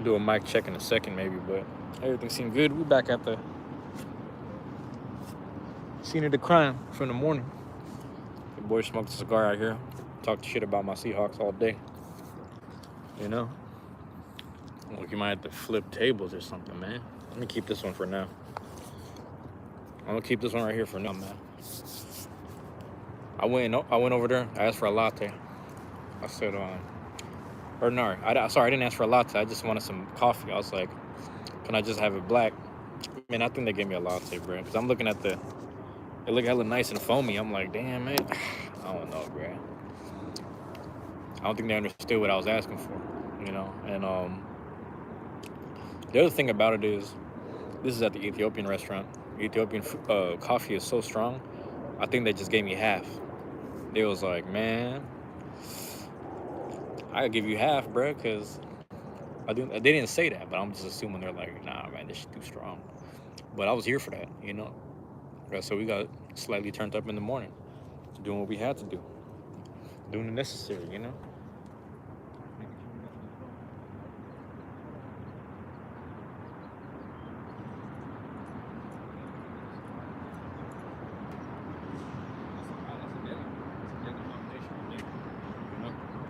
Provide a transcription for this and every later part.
do a mic check in a second, maybe, but everything seemed good. We back at the scene of the crime from the morning. The boy smoked a cigar out here, talked shit about my Seahawks all day. You know, like you might have to flip tables or something, man. Let me keep this one for now. I'm gonna keep this one right here for now, man. I went over there. I asked for a latte. I said, or no, sorry, I didn't ask for a latte. I just wanted some coffee. I was like, can I just have it black? Man, I think they gave me a latte, bro. Because I'm looking at they look hella nice and foamy. I'm like, damn, man. I don't know, bro. I don't think they understood what I was asking for, you know. And the other thing about it is, this is at the Ethiopian restaurant. Ethiopian coffee is so strong. I think they just gave me half. They was like, man, I'll give you half, bro, because they didn't say that, but I'm just assuming they're like, nah, man, this shit too strong. But I was here for that, you know. So we got slightly turned up in the morning, doing what we had to do, doing the necessary, you know.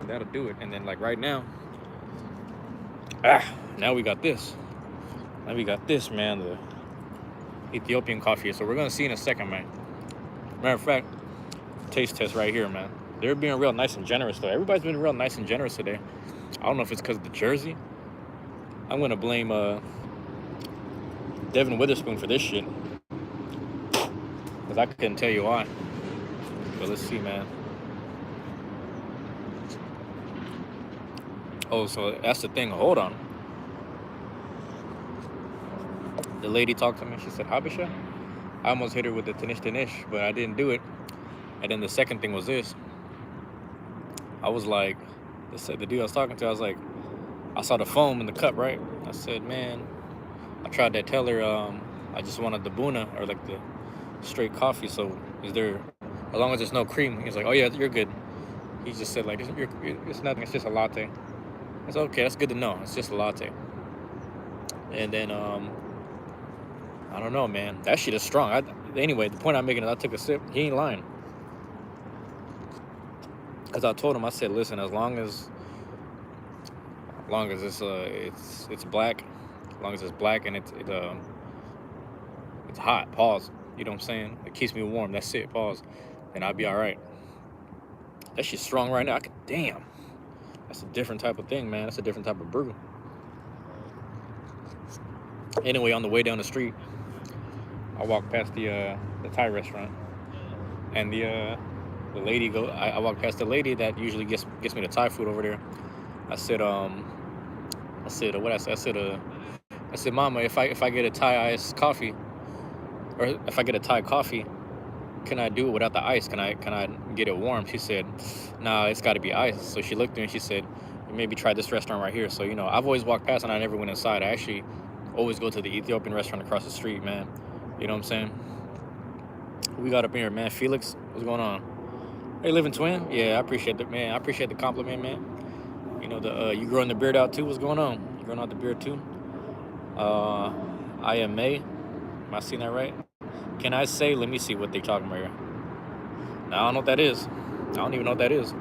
That'll do it. And then like right now, now we got this. Now we got this, man, the Ethiopian coffee. So we're gonna see in a second, man. Matter of fact, taste test right here, man. They're being real nice and generous though. Everybody's been real nice and generous today. I don't know if it's because of the jersey. I'm gonna blame Devin Witherspoon for this shit, because I couldn't tell you why. But let's see, man. Oh, so that's the thing. Hold on. The lady talked to me. She said, Habisha. I almost hit her with the Tanish, but I didn't do it. And then the second thing was this. I was like, the dude I was talking to, I was like, I saw the foam in the cup, right? I said, man, I tried to tell her I just wanted the Buna, or like the straight coffee. So is there, as long as there's no cream? He's like, oh yeah, you're good. He just said like, it's nothing. It's just a latte. I said, okay, that's good to know. It's just a latte. And then I don't know, man. That shit is strong. Anyway, the point I'm making is I took a sip. He ain't lying. As I told him, I said, listen, as long as it's black, as long as it's black and it's hot, pause. You know what I'm saying? It keeps me warm. That's it, pause. And I'll be all right. That shit's strong right now. Damn. That's a different type of thing, man. That's a different type of brew. Anyway, on the way down the street, I walked past the Thai restaurant, and the lady I walked past the lady that usually gets me the Thai food over there. I said, Mama, if I get a Thai iced coffee, or if I get a Thai coffee, can I do it without the ice? Can I get it warm? She said, nah, it's got to be ice. So she looked at me and she said, maybe try this restaurant right here. So, you know, I've always walked past and I never went inside. I actually always go to the Ethiopian restaurant across the street, man. You know what I'm saying? We got up in here, man. Felix, what's going on? Hey, living twin? Yeah, I appreciate it, man. I appreciate the compliment, man. You know, you growing the beard out too? What's going on? You growing out the beard too? I am May. Am I seeing that right? Can I say, let me see what they talking about here. Now, I don't know what that is. I don't even know what that is.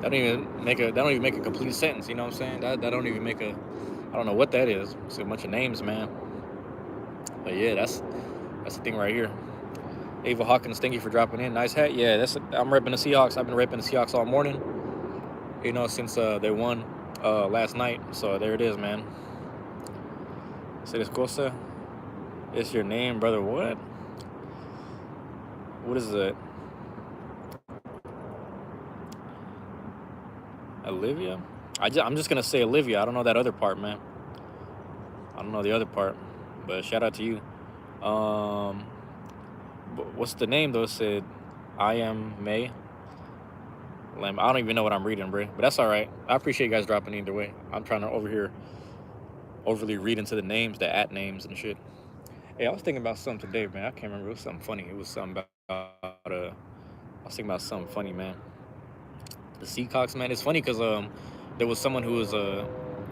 That don't even make a complete sentence, you know what I'm saying? That don't even make a, I don't know what that is. It's a bunch of names, man. But yeah, that's the thing right here. Ava Hawkins, thank you for dropping in. Nice hat. Yeah, I'm repping the Seahawks. I've been repping the Seahawks all morning, you know, since they won last night. So there it is, man. Se les cosa. It's your name, brother. What? What is it? Olivia? I'm just gonna say Olivia. I don't know that other part, man. I don't know the other part, but shout out to you. What's the name though? It said, I am May. I don't even know what I'm reading, bro. But that's all right. I appreciate you guys dropping either way. I'm trying to overly read into the names, the at names and shit. Hey, I was thinking about something today, man. I can't remember. It was something funny. It was something about I was thinking about something funny, man. The Seahawks, man. It's funny because there was someone who was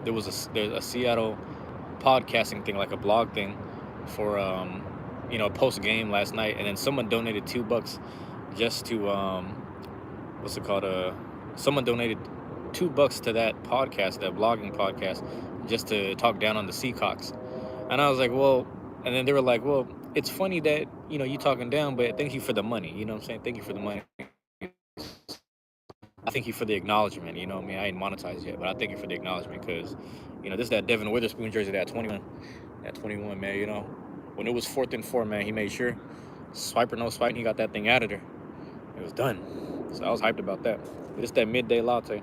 there's a Seattle podcasting thing, like a blog thing, for post game last night, and then someone donated $2 just to what's it called? Someone donated $2 to that podcast, that blogging podcast, just to talk down on the Seacocks. And I was like, well, and then they were like, well, it's funny that you talking down, but thank you for the money. You know what I'm saying? Thank you for the money. I thank you for the acknowledgement. You know what I mean? I ain't monetized yet, but I thank you for the acknowledgement because, this is that Devin Witherspoon jersey, that 21, man. When it was 4th and 4, man, he made sure, swipe or no swipe, and he got that thing out of there. It was done. So I was hyped about that. But it's that Midday Latte.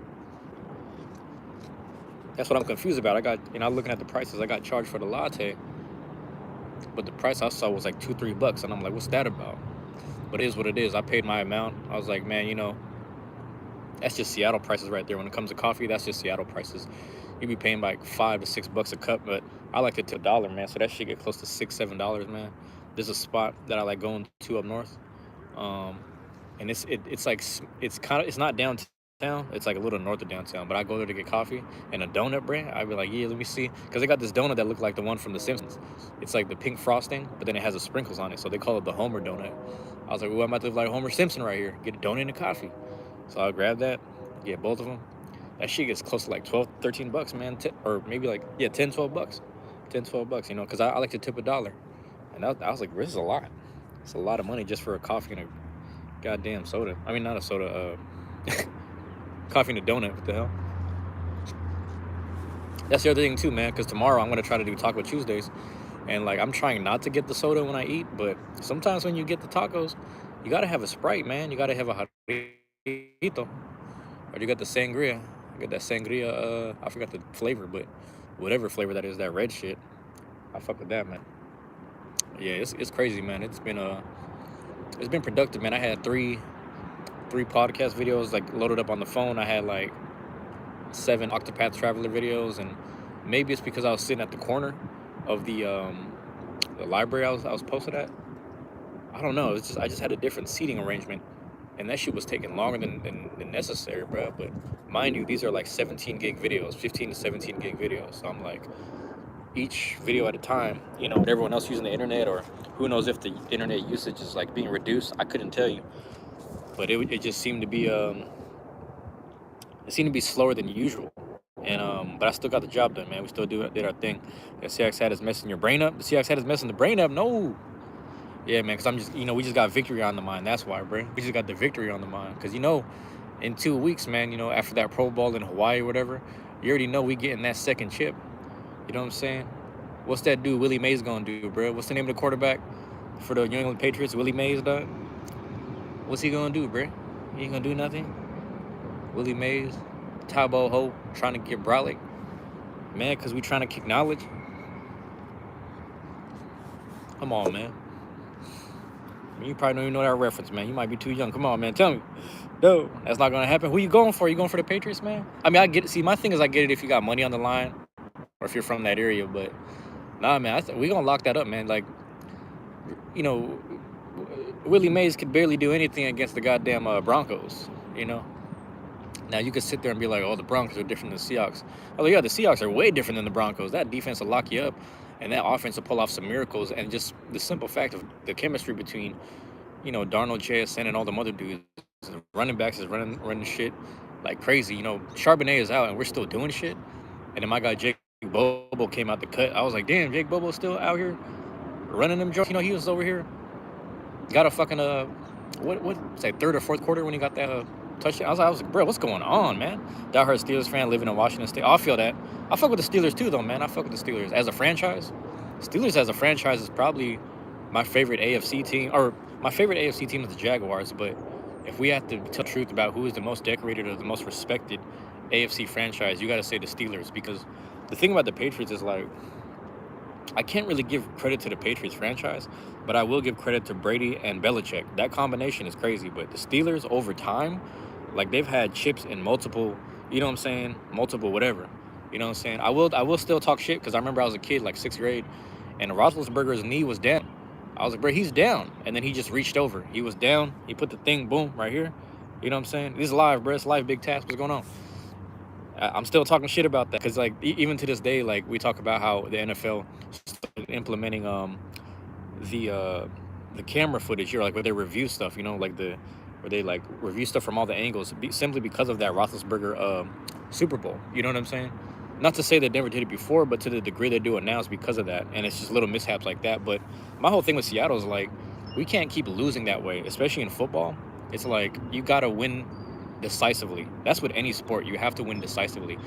That's what I'm confused about. I got, looking at the prices, I got charged for the latte, but the price I saw was like $2-3, and I'm like, what's that about? But it is what it is. I paid my amount. I was like, man, that's just Seattle prices right there. When it comes to coffee, that's just Seattle prices. You be paying like $5 to $6 a cup, but I like it to $1, man. So that shit get close to $6-7, man. There's a spot that I like going to up north, and it's not downtown. It's like a little north of downtown, but I go there to get coffee and a donut bread. I'd be like, yeah, let me see, because they got this donut that looked like the one from The Simpsons. It's like the pink frosting, but then it has the sprinkles on it, so they call it the Homer donut. I was like, well, I'm about to live like Homer Simpson right here. Get a donut and a coffee. So I'll grab that, get both of them. That shit gets close to like $12-13, man, or maybe like $10-12, $10-12, because I like to tip $1, and I was like, this is a lot. It's a lot of money just for a coffee and a goddamn soda. I mean, not a soda. Coffee and a donut. What the hell? That's the other thing too, man, because tomorrow I'm gonna try to do Taco Tuesdays, and like I'm trying not to get the soda when I eat, but sometimes when you get the tacos, you gotta have a Sprite, man. You gotta have a jarrito, or you got the sangria. You got that sangria. I forgot the flavor, but whatever flavor that is, that red shit, I fuck with that, man. Yeah, it's crazy, man. It's been productive, man. I had three podcast videos like loaded up on the phone. I had like 7 Octopath Traveler videos, and maybe it's because I was sitting at the corner of the library I was posted at. I don't know. I just had a different seating arrangement, and that shit was taking longer than necessary, bro. But mind you, these are like 17 gig videos, 15 to 17 gig videos. So I'm like, each video at a time, with everyone else using the internet, or who knows if the internet usage is like being reduced. I couldn't tell you, but it just seemed to be slower than usual. And but I still got the job done, man. We still did our thing. The Seahawks had us messing your brain up. The Seahawks had us messing the brain up. No. Yeah, man, because I'm just, we just got victory on the mind. That's why, bro. We just got the victory on the mind. Because, in 2 weeks, man, after that Pro Bowl in Hawaii or whatever, you already know we getting that second chip. You know what I'm saying? What's that dude Willie Mays going to do, bro? What's the name of the quarterback for the New England Patriots? Willie Mays, dog? What's he going to do, bro? He ain't going to do nothing? Willie Mays, Tabo Ho, trying to get Brolic. Man, because we trying to kick knowledge. Come on, man. You probably don't even know that reference, man. You might be too young. Come on, man. Tell me. No, that's not going to happen. Who you going for? You going for the Patriots, man? I mean, I get it. See, my thing is I get it if you got money on the line or if you're from that area. But, nah, man, we going to lock that up, man. Like, Willie Mays could barely do anything against the goddamn Broncos, Now, you could sit there and be like, oh, the Broncos are different than the Seahawks. Oh, yeah, the Seahawks are way different than the Broncos. That defense will lock you up, and that offense will pull off some miracles. And just the simple fact of the chemistry between, Darnold, JSN, and all them other dudes. The running backs is running shit like crazy. Charbonnet is out, and we're still doing shit. And then my guy Jake Bobo came out the cut. I was like, damn, Jake Bobo's still out here running them jokes. He was over here. Got a fucking, it's like third or fourth quarter when he got that touchdown. I was like, bro, what's going on, man? Diehard Steelers fan living in Washington State. I feel that. I fuck with the Steelers too, though, man. I fuck with the Steelers as a franchise. Steelers as a franchise is probably my favorite AFC team, or my favorite AFC team is the Jaguars. But if we have to tell the truth about who is the most decorated or the most respected AFC franchise, you got to say the Steelers, because the thing about the Patriots is like, I can't really give credit to the Patriots franchise, but I will give credit to Brady and Belichick. That combination is crazy. But the Steelers over time, like they've had chips in multiple, multiple whatever. You know what I'm saying? I will still talk shit because I remember I was a kid, like 6th grade, and Roethlisberger's knee was down. I was like, bro, he's down. And then he just reached over. He was down. He put the thing, boom, right here. You know what I'm saying? This is live, bro. It's live, big task. What's going on? I'm still talking shit about that because like even to this day, like we talk about how the NFL started implementing the uh the camera footage here, like where they review stuff, like where they like review stuff from all the angles, simply because of that Roethlisberger Super Bowl. You know what I'm saying? Not to say they never did it before, but to the degree they do it now is because of that, and it's just little mishaps like that. But my whole thing with Seattle is like we can't keep losing that way, especially in football. It's like you gotta win decisively. That's with any sport. You have to win decisively.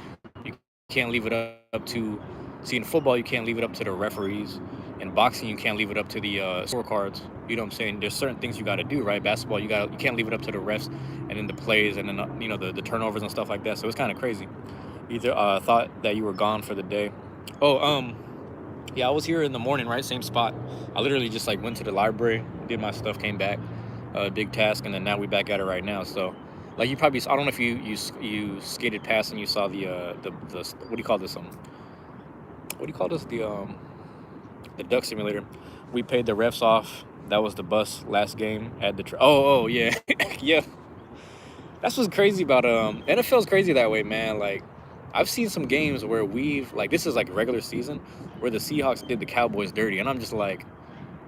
You can't leave it up to see in football. You can't leave it up to the referees. In boxing, you can't leave it up to the scorecards. You know what I'm saying? There's certain things you got to do, right? Basketball, you can't leave it up to the refs and then the plays and then the turnovers and stuff like that. So it's kind of crazy. Either thought that you were gone for the day. Oh, yeah, I was here in the morning, right? Same spot. I literally just like went to the library, did my stuff, came back, big task, and then now we back at it right now. So, like you probably, I don't know if you skated past and you saw the what do you call this what do you call this the duck simulator. We paid the refs off. That was the bus last game at the oh yeah yeah. That's what's crazy about NFL's crazy that way, man. Like I've seen some games where we've like this is like regular season where the Seahawks did the Cowboys dirty, and I'm just like,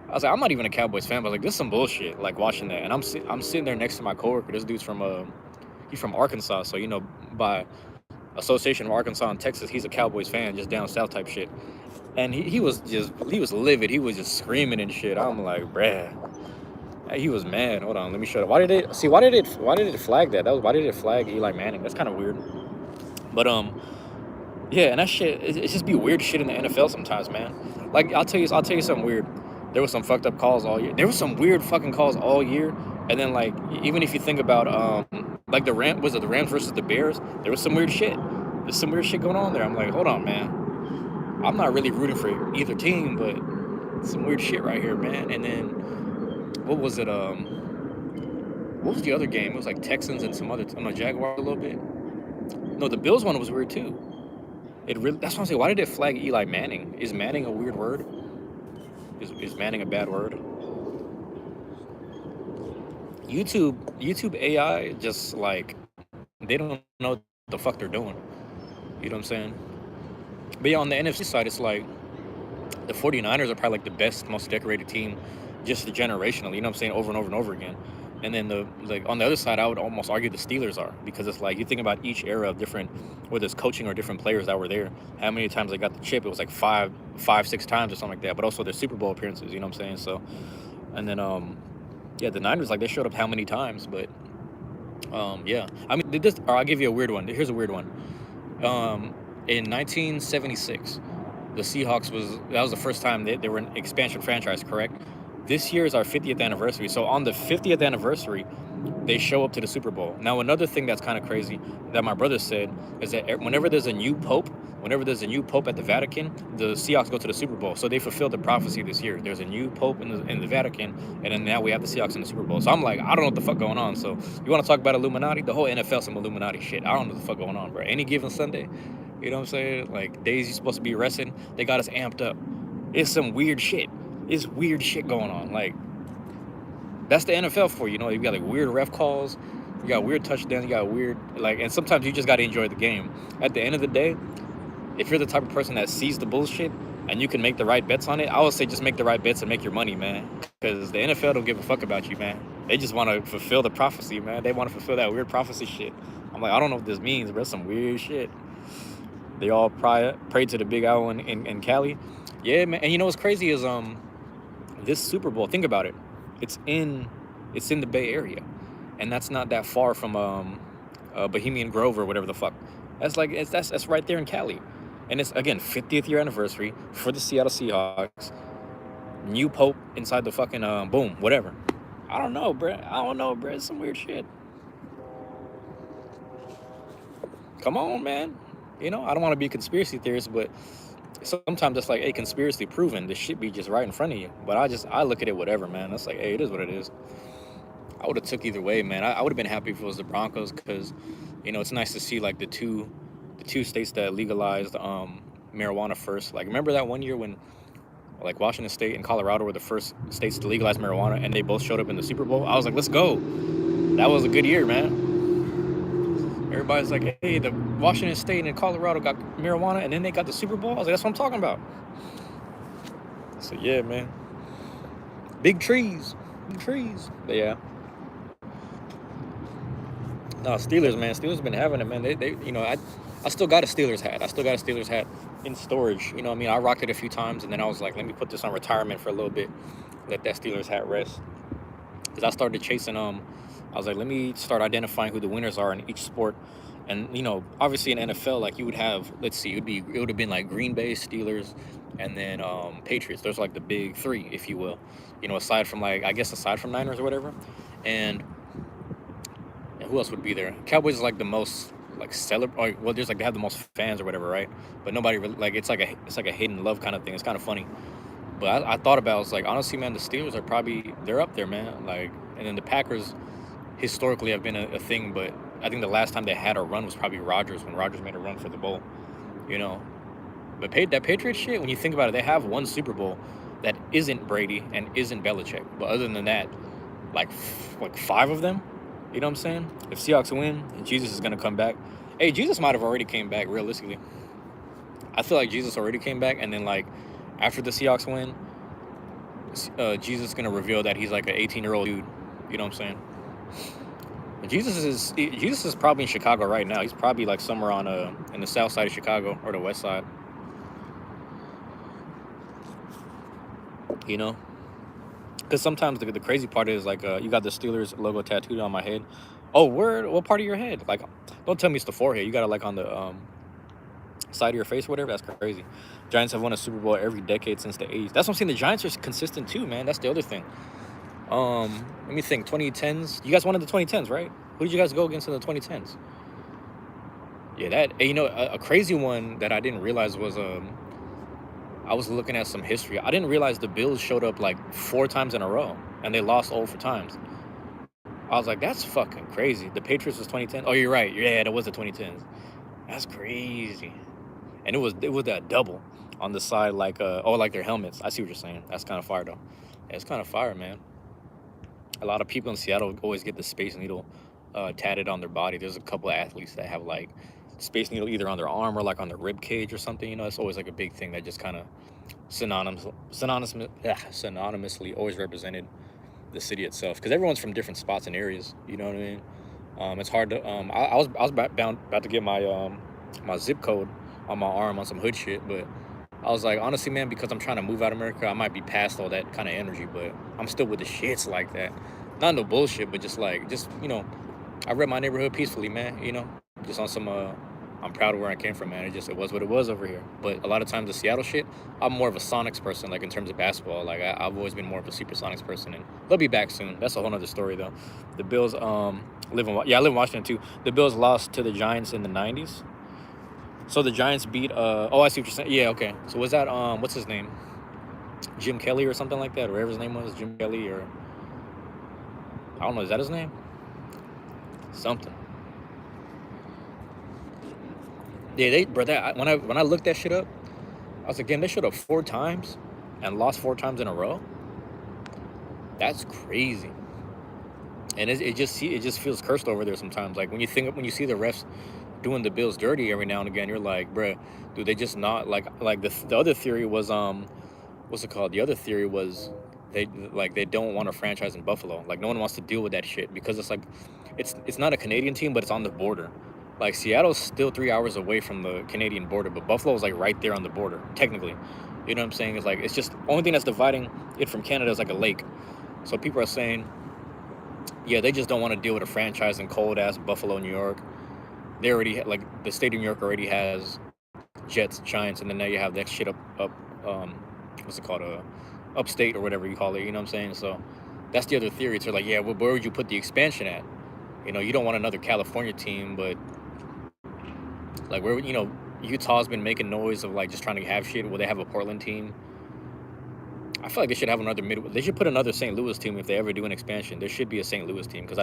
I was like, I'm not even a Cowboys fan, but like this is some bullshit. Like watching that, and I'm sitting there next to my coworker. This dude's from he's from Arkansas, so by association of Arkansas and Texas, he's a Cowboys fan, just down south type shit. And he was livid. He was just screaming and shit. I'm like, bruh. He was mad. Hold on, let me show it. Why did it flag that? Why did it flag Eli Manning? That's kind of weird. But yeah, and that shit, it's just be weird shit in the NFL sometimes, man. Like I'll tell you something weird. There was some fucked up calls all year. There was some weird fucking calls all year. And then like even if you think about like the Rams versus the Bears, there was some weird shit. There's some weird shit going on there. I'm like, hold on, man. I'm not really rooting for either team, but some weird shit right here, man. And then what was it? What was the other game? It was like Texans and some other. Jaguars a little bit. No, the Bills one was weird too. That's what I'm saying. Why did it flag Eli Manning? Is Manning a weird word? Is Manning a bad word? YouTube AI just like they don't know what the fuck they're doing. You know what I'm saying? But yeah, on the NFC side, it's like the 49ers are probably like the best, most decorated team just generationally, you know what I'm saying, over and over and over again. And then on the other side, I would almost argue the Steelers are, because it's like you think about each era of different, whether it's coaching or different players that were there, how many times they got the chip. It was like five, 6 times or something like that, but also their Super Bowl appearances, you know what I'm saying? So, and then, yeah, the Niners, like they showed up how many times, but yeah. I mean, I'll give you a weird one. Here's a weird one. In 1976, the Seahawks that was the first time they were an expansion franchise, correct? This year is our 50th anniversary. So on the 50th anniversary, they show up to the Super Bowl. Now, another thing that's kind of crazy that my brother said is that whenever there's a new pope at the Vatican, the Seahawks go to the Super Bowl. So they fulfilled the prophecy this year. There's a new pope in the Vatican, and then now we have the Seahawks in the Super Bowl. So I'm like, I don't know what the fuck going on. So you want to talk about Illuminati? The whole NFL some Illuminati shit. I don't know what the fuck going on, bro. Any given Sunday, you know what I'm saying? Like days you're supposed to be resting, they got us amped up. It's some weird shit. It's weird shit going on. Like that's the NFL for you. You got like weird ref calls, you got weird touchdowns, you got weird and sometimes you just got to enjoy the game. At the end of the day, if you're the type of person that sees the bullshit and you can make the right bets on it, I would say just make the right bets and make your money, man. Because the NFL don't give a fuck about you, man. They just want to fulfill the prophecy, man. They want to fulfill that weird prophecy shit. I'm like, I don't know what this means, but it's some weird shit. They all prayed to the Big Owl in Cali. Yeah, man. And you know what's crazy is this Super Bowl, think about it. It's in the Bay Area. And that's not that far from Bohemian Grove or whatever the fuck. That's right there in Cali. And it's again 50th year anniversary for the Seattle Seahawks. New pope inside the fucking boom, whatever. I don't know, bro. It's some weird shit. Come on, man. I don't want to be a conspiracy theorist, but sometimes it's like, hey, conspiracy proven. This shit be just right in front of you. But I look at it whatever, man. That's like, hey, it is what it is. I would have took either way, man. I would have been happy if it was the Broncos because, it's nice to see like the two states that legalized marijuana first. Like, remember that one year when like Washington State and Colorado were the first states to legalize marijuana, and they both showed up in the Super Bowl? I was like, let's go. That was a good year, man. Everybody's like, hey, the Washington State and Colorado got marijuana, and then they got the Super Bowl. I was like, that's what I'm talking about. So yeah, man, big trees, big trees. But yeah, no, Steelers, man. Steelers been having it, man. They, I still got a Steelers hat. I still got a Steelers hat in storage. You know what I mean? I rocked it a few times, and then I was like, let me put this on retirement for a little bit, let that Steelers hat rest. Because I started chasing I was like, let me start identifying who the winners are in each sport. And obviously in NFL, like you would have, let's see, it would have been like Green Bay, Steelers, and then Patriots. Those are like the big three, if you will. Aside from aside from Niners or whatever. And who else would be there? Cowboys is like the most like well, there's like they have the most fans or whatever, right? But nobody really, like it's like a hidden love kind of thing. It's kind of funny. But I thought about it, I was like, honestly, man, the Steelers are probably they're up there, man. Like, and then the Packers historically have been a thing, but I think the last time they had a run was probably Rodgers when Rodgers made a run for the bowl, you know. But that Patriots shit, when you think about it, they have one Super Bowl that isn't Brady and isn't Belichick. But other than that, like five of them. You know what I'm saying? If Seahawks win, Jesus is gonna come back. Hey, Jesus might have already came back. Realistically, I feel like Jesus already came back, and then like after the Seahawks win, Jesus is gonna reveal that he's like an 18-year-old dude. You know what I'm saying? But Jesus is probably in Chicago right now. He's probably like somewhere on in the south side of Chicago or the west side. You know, because sometimes the crazy part is like you got the Steelers logo tattooed on my head. Oh, where? What part of your head? Like, don't tell me it's the forehead. You got it like on the side of your face or whatever. That's crazy. Giants have won a Super Bowl every decade since the 80s. That's what I'm saying. The Giants are consistent too, man. That's the other thing. Let me think. 2010s. You guys won in the 2010s, right? Who did you guys go against in the 2010s? Yeah, that. A crazy one that I didn't realize was I was looking at some history. I didn't realize the Bills showed up like 4 times in a row, and they lost all 4 times. I was like, that's fucking crazy. The Patriots was 2010. Oh, you're right. Yeah, that was the 2010s. That's crazy. And it was that double on the side, like like their helmets. I see what you're saying. That's kind of fire though. Yeah, it's kind of fire, man. A lot of people in Seattle always get the Space Needle tatted on their body. There's a couple of athletes that have like Space Needle either on their arm or like on their rib cage or something. It's always like a big thing that just kind of synonymously always represented the city itself, because everyone's from different spots and areas. You know what I mean? It's hard to. I was about to get my my zip code on my arm on some hood shit, but I was like, honestly, man, because I'm trying to move out of America, I might be past all that kind of energy, but I'm still with the shits like that. Not no bullshit, but just I rep my neighborhood peacefully, man. Just on some. I'm proud of where I came from, man. It was what it was over here. But a lot of times the Seattle shit, I'm more of a Sonics person, like in terms of basketball. Like I've always been more of a Supersonics person, and they'll be back soon. That's a whole nother story, though. The Bills, I live in Washington too. The Bills lost to the Giants in the '90s. So the Giants beat. Oh, I see what you're saying. Yeah, okay. So was that what's his name? Jim Kelly or something like that, or whatever his name was, Jim Kelly, or I don't know. Is that his name? Something. Yeah, when I looked that shit up, I was like, damn, they showed up 4 times and lost 4 times in a row. That's crazy. And it just feels cursed over there sometimes. Like when you see the refs doing the Bills dirty every now and again, you're like, bruh, do they just not like the other theory was what's it called? The other theory was they don't want a franchise in Buffalo. Like no one wants to deal with that shit because it's like it's not a Canadian team, but it's on the border. Like Seattle's still 3 hours away from the Canadian border, but Buffalo's like right there on the border, technically. You know what I'm saying? It's just only thing that's dividing it from Canada is like a lake. So people are saying, yeah, they just don't want to deal with a franchise in cold ass Buffalo, New York. They already the state of New York already has Jets, Giants, and then now you have that shit up what's it called, upstate or whatever you call it. You know what I'm saying? So that's the other theory. It's like, yeah, well, where would you put the expansion at? You don't want another California team, but like where Utah's been making noise of like just trying to have shit. Will they have a Portland team? I feel like they should have another They should put another St. Louis team if they ever do an expansion. There should be a St. Louis team because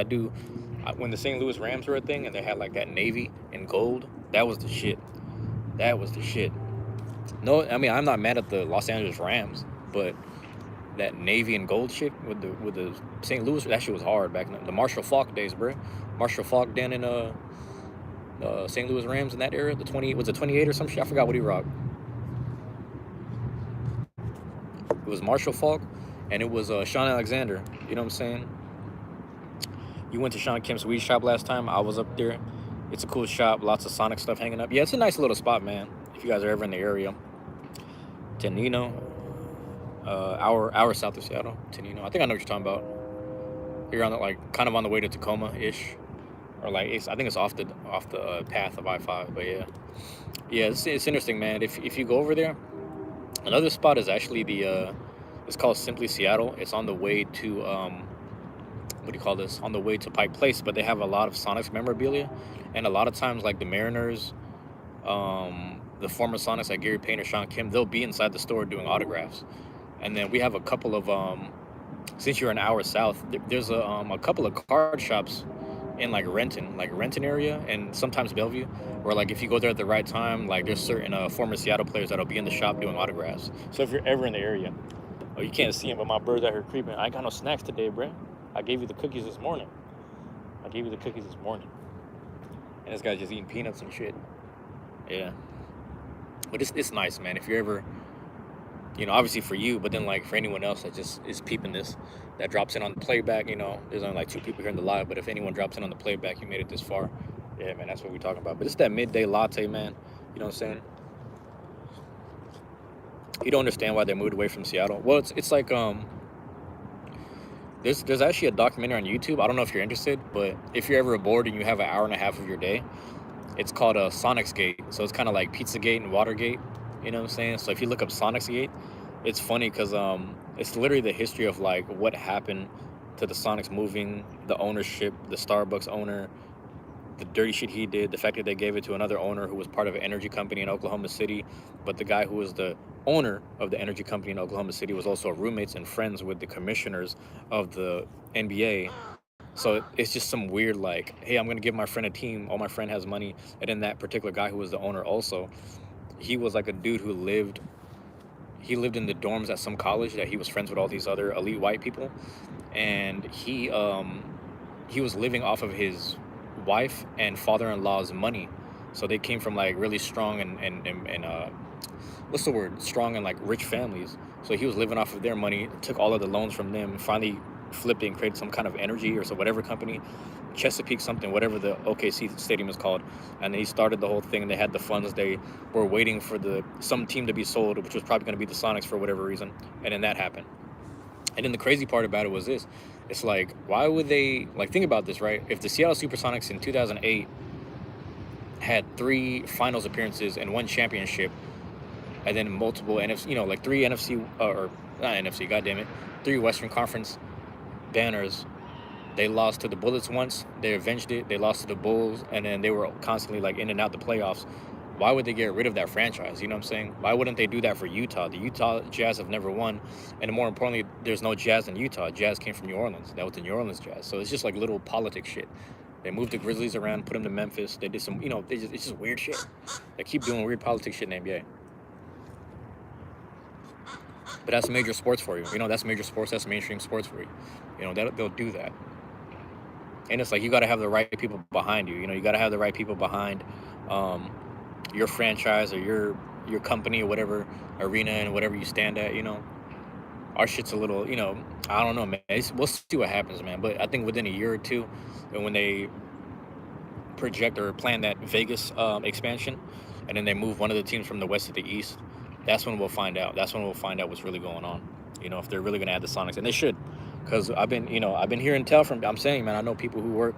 when the St. Louis Rams were a thing and they had like that navy and gold, that was the shit. That was the shit. No, I mean I'm not mad at the Los Angeles Rams, but that navy and gold shit with the St. Louis, that shit was hard back then. The Marshall Faulk days, bro. Marshall Faulk down in St. Louis Rams in that era. The 20 was it 28 or some shit. I forgot what he rocked. It was Marshall Falk, and it was Sean Alexander. You know what I'm saying? You went to Sean Kemp's weed shop last time. I was up there. It's a cool shop. Lots of Sonic stuff hanging up. Yeah, it's a nice little spot, man. If you guys are ever in the area, Tenino, hour south of Seattle. Tenino. I think I know what you're talking about. You're on the, like kind of on the way to Tacoma ish, or like I think it's off the path of I-5. But yeah, yeah, it's interesting, man. If you go over there, another spot is actually it's called Simply Seattle. It's on the way to what do you call this? On the way to Pike Place, but they have a lot of Sonics memorabilia, and a lot of times like the Mariners, the former Sonics like Gary Payne or Sean Kim, they'll be inside the store doing autographs. And then we have a couple of since you're an hour south, there's a couple of card shops in like Renton area, and sometimes Bellevue, where like if you go there at the right time, like there's certain former Seattle players that'll be in the shop doing autographs. So if you're ever in the area, oh, you can't see him, but my bird's out here creeping. I ain't got no snacks today, bro. I gave you the cookies this morning. And this guy's just eating peanuts and shit. Yeah. But it's nice, man. If you're ever, obviously for you, but then like for anyone else that just is peeping this, that drops in on the playback, there's only like 2 people here in the live, but if anyone drops in on the playback, you made it this far. Yeah, man, that's what we're talking about. But it's that midday latte, man. You know what I'm saying? You don't understand why they moved away from Seattle. Well, it's like there's actually a documentary on YouTube. I don't know if you're interested, but if you're ever bored and you have an hour and a half of your day, it's called Sonics Gate. So it's kind of like Pizzagate and Watergate. You know what I'm saying? So if you look up Sonics Gate, it's funny because it's literally the history of like what happened to the Sonics moving, the ownership, the Starbucks owner, the dirty shit he did, the fact that they gave it to another owner who was part of an energy company in Oklahoma City, but the guy who was the owner of the energy company in Oklahoma City was also roommates and friends with the commissioners of the NBA. So it's just some weird like, hey, I'm gonna give my friend a team. Oh, my friend has money, and then that particular guy who was the owner also, he was like a dude who lived in the dorms at some college that he was friends with all these other elite white people, and he was living off of his wife and father-in-law's money. So they came from like really strong and what's the word, strong and like rich families. So he was living off of their money, took all of the loans from them, finally flipped it and created some kind of energy or so whatever company, Chesapeake something, whatever the OKC stadium is called. And then he started the whole thing, and they had the funds. They were waiting for some team to be sold, which was probably going to be the Sonics for whatever reason, and then that happened. And then the crazy part about it was this. It's like, why would they, like, think about this, right? If the Seattle Supersonics in 2008 had 3 finals appearances and 1 championship, and then multiple NFC, like 3 NFC, or not NFC, goddammit, 3 Western Conference banners. They lost to the Bullets once. They avenged it. They lost to the Bulls, and then they were constantly like in and out the playoffs. Why would they get rid of that franchise? You know what I'm saying? Why wouldn't they do that for Utah? The Utah Jazz have never won, and more importantly, there's no Jazz in Utah. Jazz came from New Orleans. That was the New Orleans Jazz. So it's just like little politics shit. They moved the Grizzlies around, put them to Memphis. They did some, it's just weird shit. They keep doing weird politics shit in the NBA. But that's major sports for you. That's major sports. That's mainstream sports for you. They'll do that. And it's like, you got to have the right people behind you. You got to have the right people behind your franchise or your company or whatever arena and whatever you stand at. Our shit's a little, I don't know, man. We'll see what happens, man. But I think within a year or two, and when they project or plan that Vegas expansion, and then they move one of the teams from the west to the east, that's when we'll find out. That's when we'll find out what's really going on. If they're really going to add the Sonics, and they should. Because I've been hearing tell from, I'm saying, man, I know people who work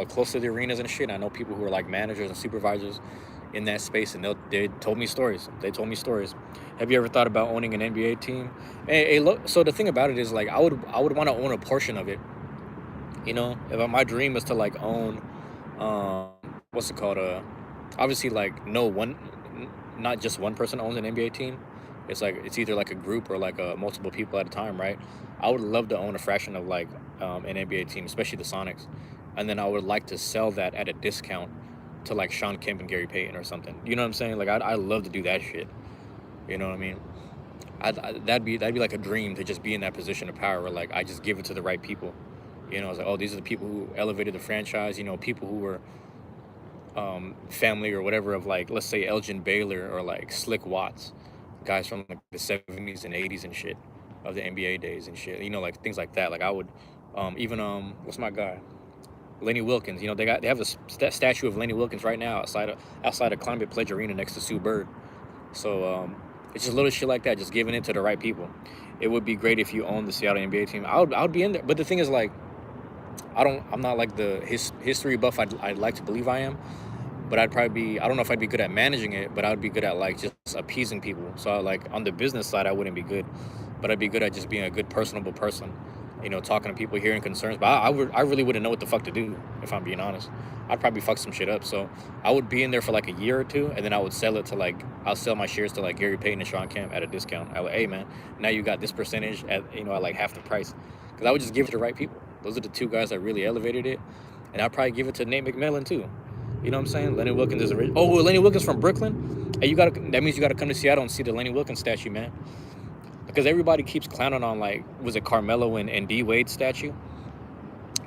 close to the arenas and shit. I know people who are like managers and supervisors in that space, and they told me stories. Have you ever thought about owning an NBA team? Hey, look. So the thing about it is, like, I would want to own a portion of it. If my dream is to like own, what's it called? Obviously, like, not just one person owns an NBA team. It's like it's either like a group or like multiple people at a time, right? I would love to own a fraction of like an NBA team, especially the Sonics, and then I would like to sell that at a discount to like Sean Kemp and Gary Payton or something. You know what I'm saying? Like I love to do that shit. You know what I mean? That'd be like a dream to just be in that position of power where like I just give it to the right people. It's like, oh, these are the people who elevated the franchise. People who were family or whatever of like, let's say Elgin Baylor or like Slick Watts, guys from like the 70s and 80s and shit of the NBA days and shit. Like things like that. Like I would, even what's my guy? Lenny Wilkens. They have a statue of Lenny Wilkens right now outside of Climate Pledge Arena next to Sue Bird. So it's just little shit like that, just giving it to the right people. It would be great if you owned the Seattle NBA team. I would be in there. But the thing is, like, I'm not like the history buff I'd like to believe I am. But I'd probably be, I don't know if I'd be good at managing it, but I'd be good at like just appeasing people. So like on the business side, I wouldn't be good, but I'd be good at just being a good personable person, talking to people, hearing concerns. But I really wouldn't know what the fuck to do, if I'm being honest. I'd probably fuck some shit up. So I would be in there for like a year or two, and then I would sell it to like, I'll sell my shares to like Gary Payton and Sean Kemp at a discount. I would, hey man, now you got this percentage at like half the price. Because I would just give it to the right people. Those are the two guys that really elevated it. And I'd probably give it to Nate McMillan too. You know what I'm saying? Lenny Wilkens is a Lenny Wilkens from Brooklyn. Hey, that means you gotta come to Seattle and see the Lenny Wilkens statue, man. Because everybody keeps clowning on like, was it Carmelo and D Wade statue?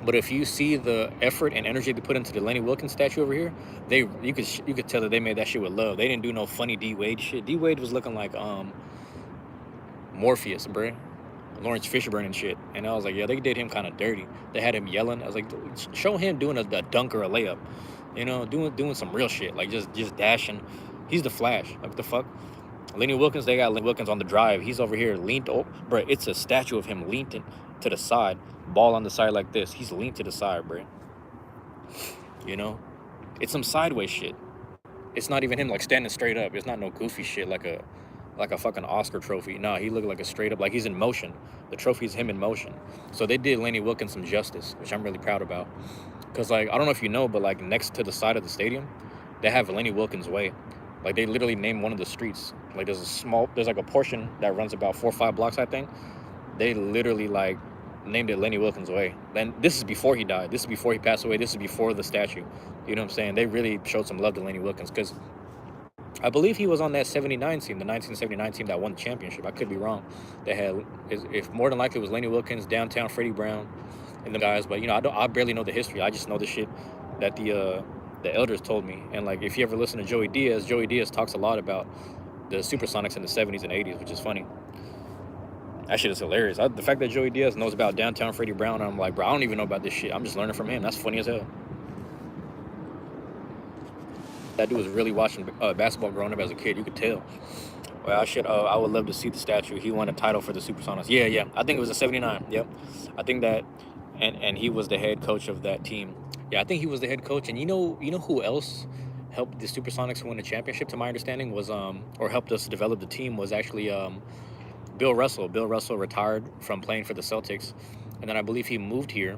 But if you see the effort and energy they put into the Lenny Wilkens statue over here, you could tell that they made that shit with love. They didn't do no funny D Wade shit. D Wade was looking like Morpheus, bro. Lawrence Fishburne and shit. And I was like, yeah, they did him kind of dirty. They had him yelling. I was like, show him doing a dunk or a layup. Doing some real shit. Like just dashing. He's the Flash. Like the fuck. Lenny Wilkens, they got Lenny Wilkens on the drive. He's over here leaned over. Bro, it's a statue of him leaned to the side. Ball on the side like this. He's leaned to the side, bro. It's some sideways shit. It's not even him like standing straight up. It's not no goofy shit like a fucking Oscar trophy. Nah, he looked like a straight up, like he's in motion. The trophy's him in motion. So they did Lenny Wilkens some justice, which I'm really proud about. Because, like, I don't know if you know, but, like, next to the side of the stadium, they have Lenny Wilkens Way. Like, they literally named one of the streets. Like, there's like a portion that runs about 4 or 5 blocks, I think. They literally, like, named it Lenny Wilkens Way. Then this is before he died. This is before he passed away. This is before the statue. You know what I'm saying? They really showed some love to Lenny Wilkens because I believe he was on that 79 team, the 1979 team that won the championship. I could be wrong. They had, if more than likely, it was Lenny Wilkens, downtown Freddie Brown, and the guys. But I barely know the history. I just know the shit that the elders told me. And like, if you ever listen to Joey Diaz talks a lot about the Supersonics in the 70s and 80s, which is funny. That shit is hilarious. The fact that Joey Diaz knows about downtown Freddie Brown, I'm like, bro, I don't even know about this shit. I'm just learning from him. That's funny as hell. That dude was really watching basketball growing up as a kid. You could tell. Well, I would love to see the statue. He won a title for the Supersonics. Yeah. I think it was a 79. Yep. I think that, and he was the head coach of that team. Yeah, I think he was the head coach. And you know who else helped the Supersonics win the championship? To my understanding, was or helped us develop the team was actually Bill Russell. Bill Russell retired from playing for the Celtics, and then I believe he moved here,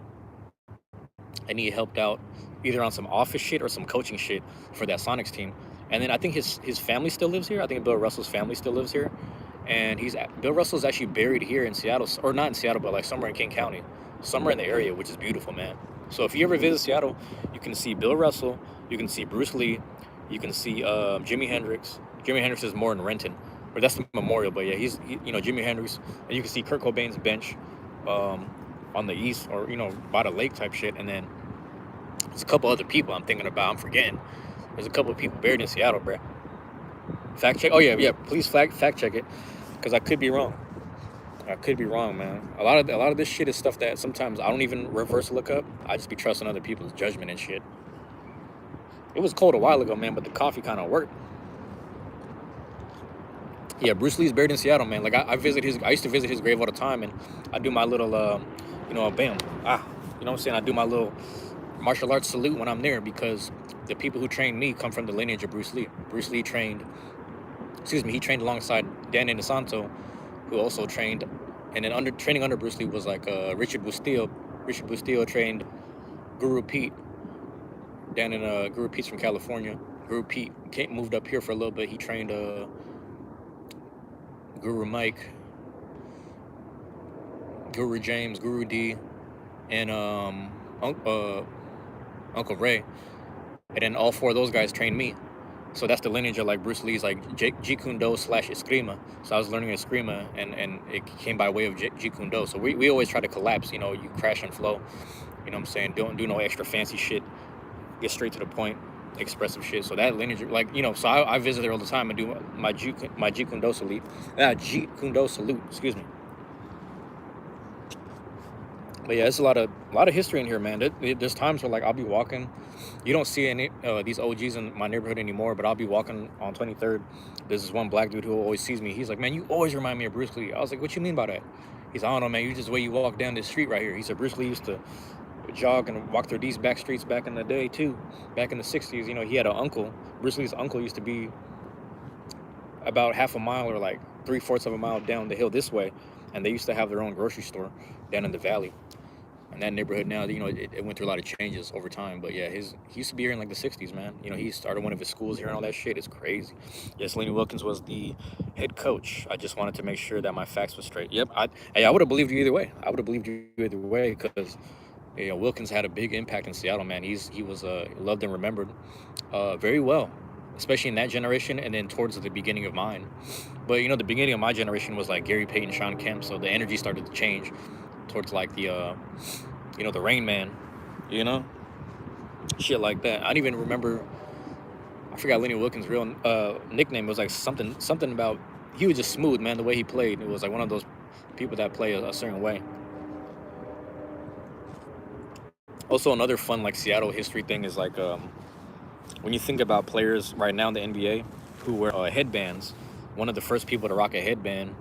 and he helped out either on some office shit or some coaching shit for that Sonics team. And then I think his family still lives here. I think Bill Russell's family still lives here. And Bill Russell's actually buried here in Seattle, or not in Seattle, but like somewhere in King County, somewhere in the area, which is beautiful, man. So if you ever visit Seattle, you can see Bill Russell, you can see Bruce Lee, you can see Jimi Hendrix. Jimi Hendrix is more in Renton, or that's the memorial, but yeah, he's Jimi Hendrix, and you can see Kurt Cobain's bench on the east, or by the lake type shit. And then there's a couple other people I'm thinking about. I'm forgetting. There's a couple of people buried in Seattle, bro. Fact check. Oh yeah. Please fact check it, because I could be wrong. I could be wrong, man. A lot of this shit is stuff that sometimes I don't even reverse look up. I just be trusting other people's judgment and shit. It was cold a while ago, man, but the coffee kind of worked. Yeah, Bruce Lee's buried in Seattle, man. Like I used to visit his grave all the time, and I do my little, bam, you know what I'm saying? I do my little martial arts salute when I'm there, because the people who trained me come from the lineage of Bruce Lee. Bruce Lee trained alongside Dan Inosanto, who also trained, and then training under Bruce Lee was like Richard Bustillo. Richard Bustillo trained Guru Pete down in Guru Pete's from California. Guru Pete moved up here for a little bit. He trained Guru Mike, Guru James, Guru D, and Uncle Ray. And then all 4 of those guys trained me. So that's the lineage of like Bruce Lee's like Jeet Kune Do / Eskrima. So I was learning Eskrima, and it came by way of Jeet Kune Do. So we always try to collapse, you crash and flow. You know what I'm saying? Don't do no extra fancy shit. Get straight to the point. expressive shit. So that lineage, like, you know, so I visit there all the time and do my Jeet Kune Do salute. Jeet Kune Do salute. Excuse me. But yeah, it's a lot of history in here, man. There's times where like I'll be walking, you don't see any these OGs in my neighborhood anymore, but I'll be walking on 23rd. There's this one black dude who always sees me. He's like, man, you always remind me of Bruce Lee. I was like, what you mean by that? He's like, I don't know, man. You just the way you walk down this street right here. He said Bruce Lee used to jog and walk through these back streets back in the day too, back in the 60s. You know, he had an uncle. Bruce Lee's uncle used to be about half a mile or like 3/4 of a mile down the hill this way, and they used to have their own grocery store down in the valley. And that neighborhood now, you know, it went through a lot of changes over time. But yeah, he used to be here in like the 60s, man. You know, he started one of his schools here and all that shit. It's crazy. Yes, Lenny Wilkens was the head coach. I just wanted to make sure that my facts were straight. Yep, I would have believed you either way. I would have believed you either way because, you know, Wilkins had a big impact in Seattle, man. He was loved and remembered very well, especially in that generation and then towards the beginning of mine. But, you know, the beginning of my generation was like Gary Payton, Sean Kemp. So the energy started to change towards like the, you know, the Rain Man, you know, shit like that. I don't even remember. I forgot Lenny Wilkins' real nickname. It was like something about. He was just smooth, man. The way he played, it was like one of those people that play a certain way. Also, another fun like Seattle history thing is like when you think about players right now in the NBA who wear headbands. One of the first people to rock a headband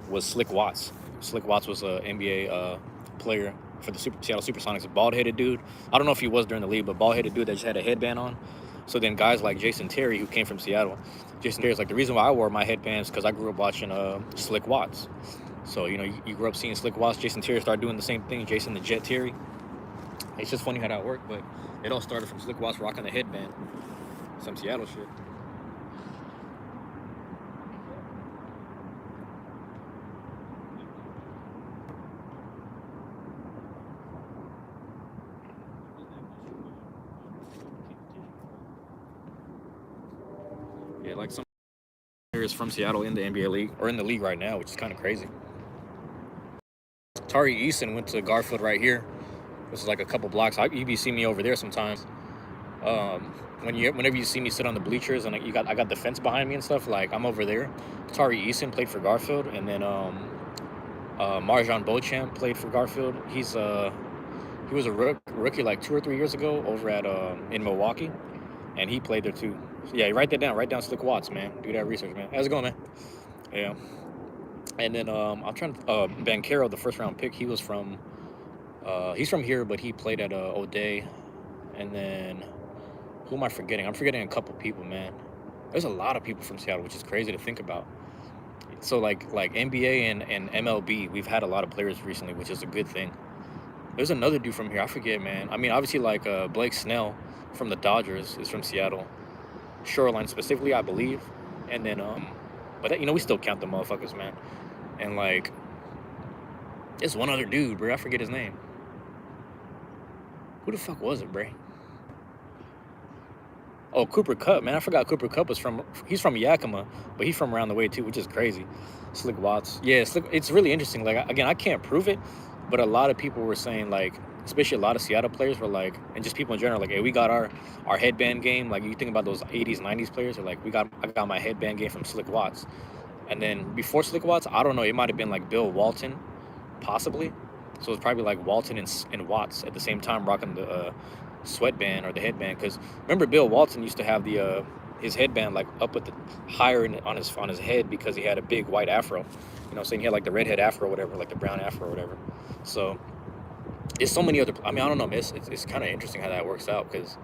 was Slick Watts. Slick Watts was an NBA player for the Seattle Supersonics, a bald-headed dude. I don't know if he was during the league, but bald-headed dude that just had a headband on. So then guys like Jason Terry, who came from Seattle, Jason Terry's like, the reason why I wore my headbands because I grew up watching Slick Watts. So, you know, you grew up seeing Slick Watts. Jason Terry started doing the same thing, Jason the Jet Terry. It's just funny how that worked, but it all started from Slick Watts rocking the headband. Some Seattle shit. Yeah, like some players from Seattle in the NBA league or in the league right now, which is kind of crazy. Tari Eason went to Garfield right here. This is like a couple blocks. You be seeing me over there sometimes. Whenever you see me sit on the bleachers and I got the fence behind me and stuff, like I'm over there. Tari Eason played for Garfield, and then Marjan Beauchamp played for Garfield. He was a rookie like 2 or 3 years ago over at in Milwaukee, and he played there too. So yeah, write that down. Write down Slick Watts, man. Do that research, man. How's it going, man? Yeah. And then I'm trying to Banchero, the first round pick. He's from here, but he played at O'Day. And then who am I forgetting? I'm forgetting a couple people, man. There's a lot of people from Seattle, which is crazy to think about. So like NBA and MLB, we've had a lot of players recently, which is a good thing. There's another dude from here. I forget, man. I mean, obviously like Blake Snell from the Dodgers is from Seattle. Shoreline specifically, I believe. And then but you know, we still count the motherfuckers, man. And like there's one other dude, bro. I forget his name. Who the fuck was it, bro? Oh, Cooper Kupp, man. I forgot Cooper Kupp he's from Yakima, but he's from around the way too, which is crazy. Slick Watts. Yeah, it's really interesting. Like, again, I can't prove it, but a lot of people were saying, like, especially a lot of Seattle players were like, and just people in general, like, hey, we got our headband game. Like, you think about those 80s, 90s players, are like, I got my headband game from Slick Watts. And then before Slick Watts, I don't know, it might have been like Bill Walton, possibly. So it's probably like Walton and Watts at the same time rocking the sweatband or the headband. Because remember, Bill Walton used to have the his headband like up at the higher on his head because he had a big white afro. You know, saying he had like the redhead afro or whatever, like the brown afro or whatever. So there's so many other. I mean, I don't know, man. It's kind of interesting how that works out because.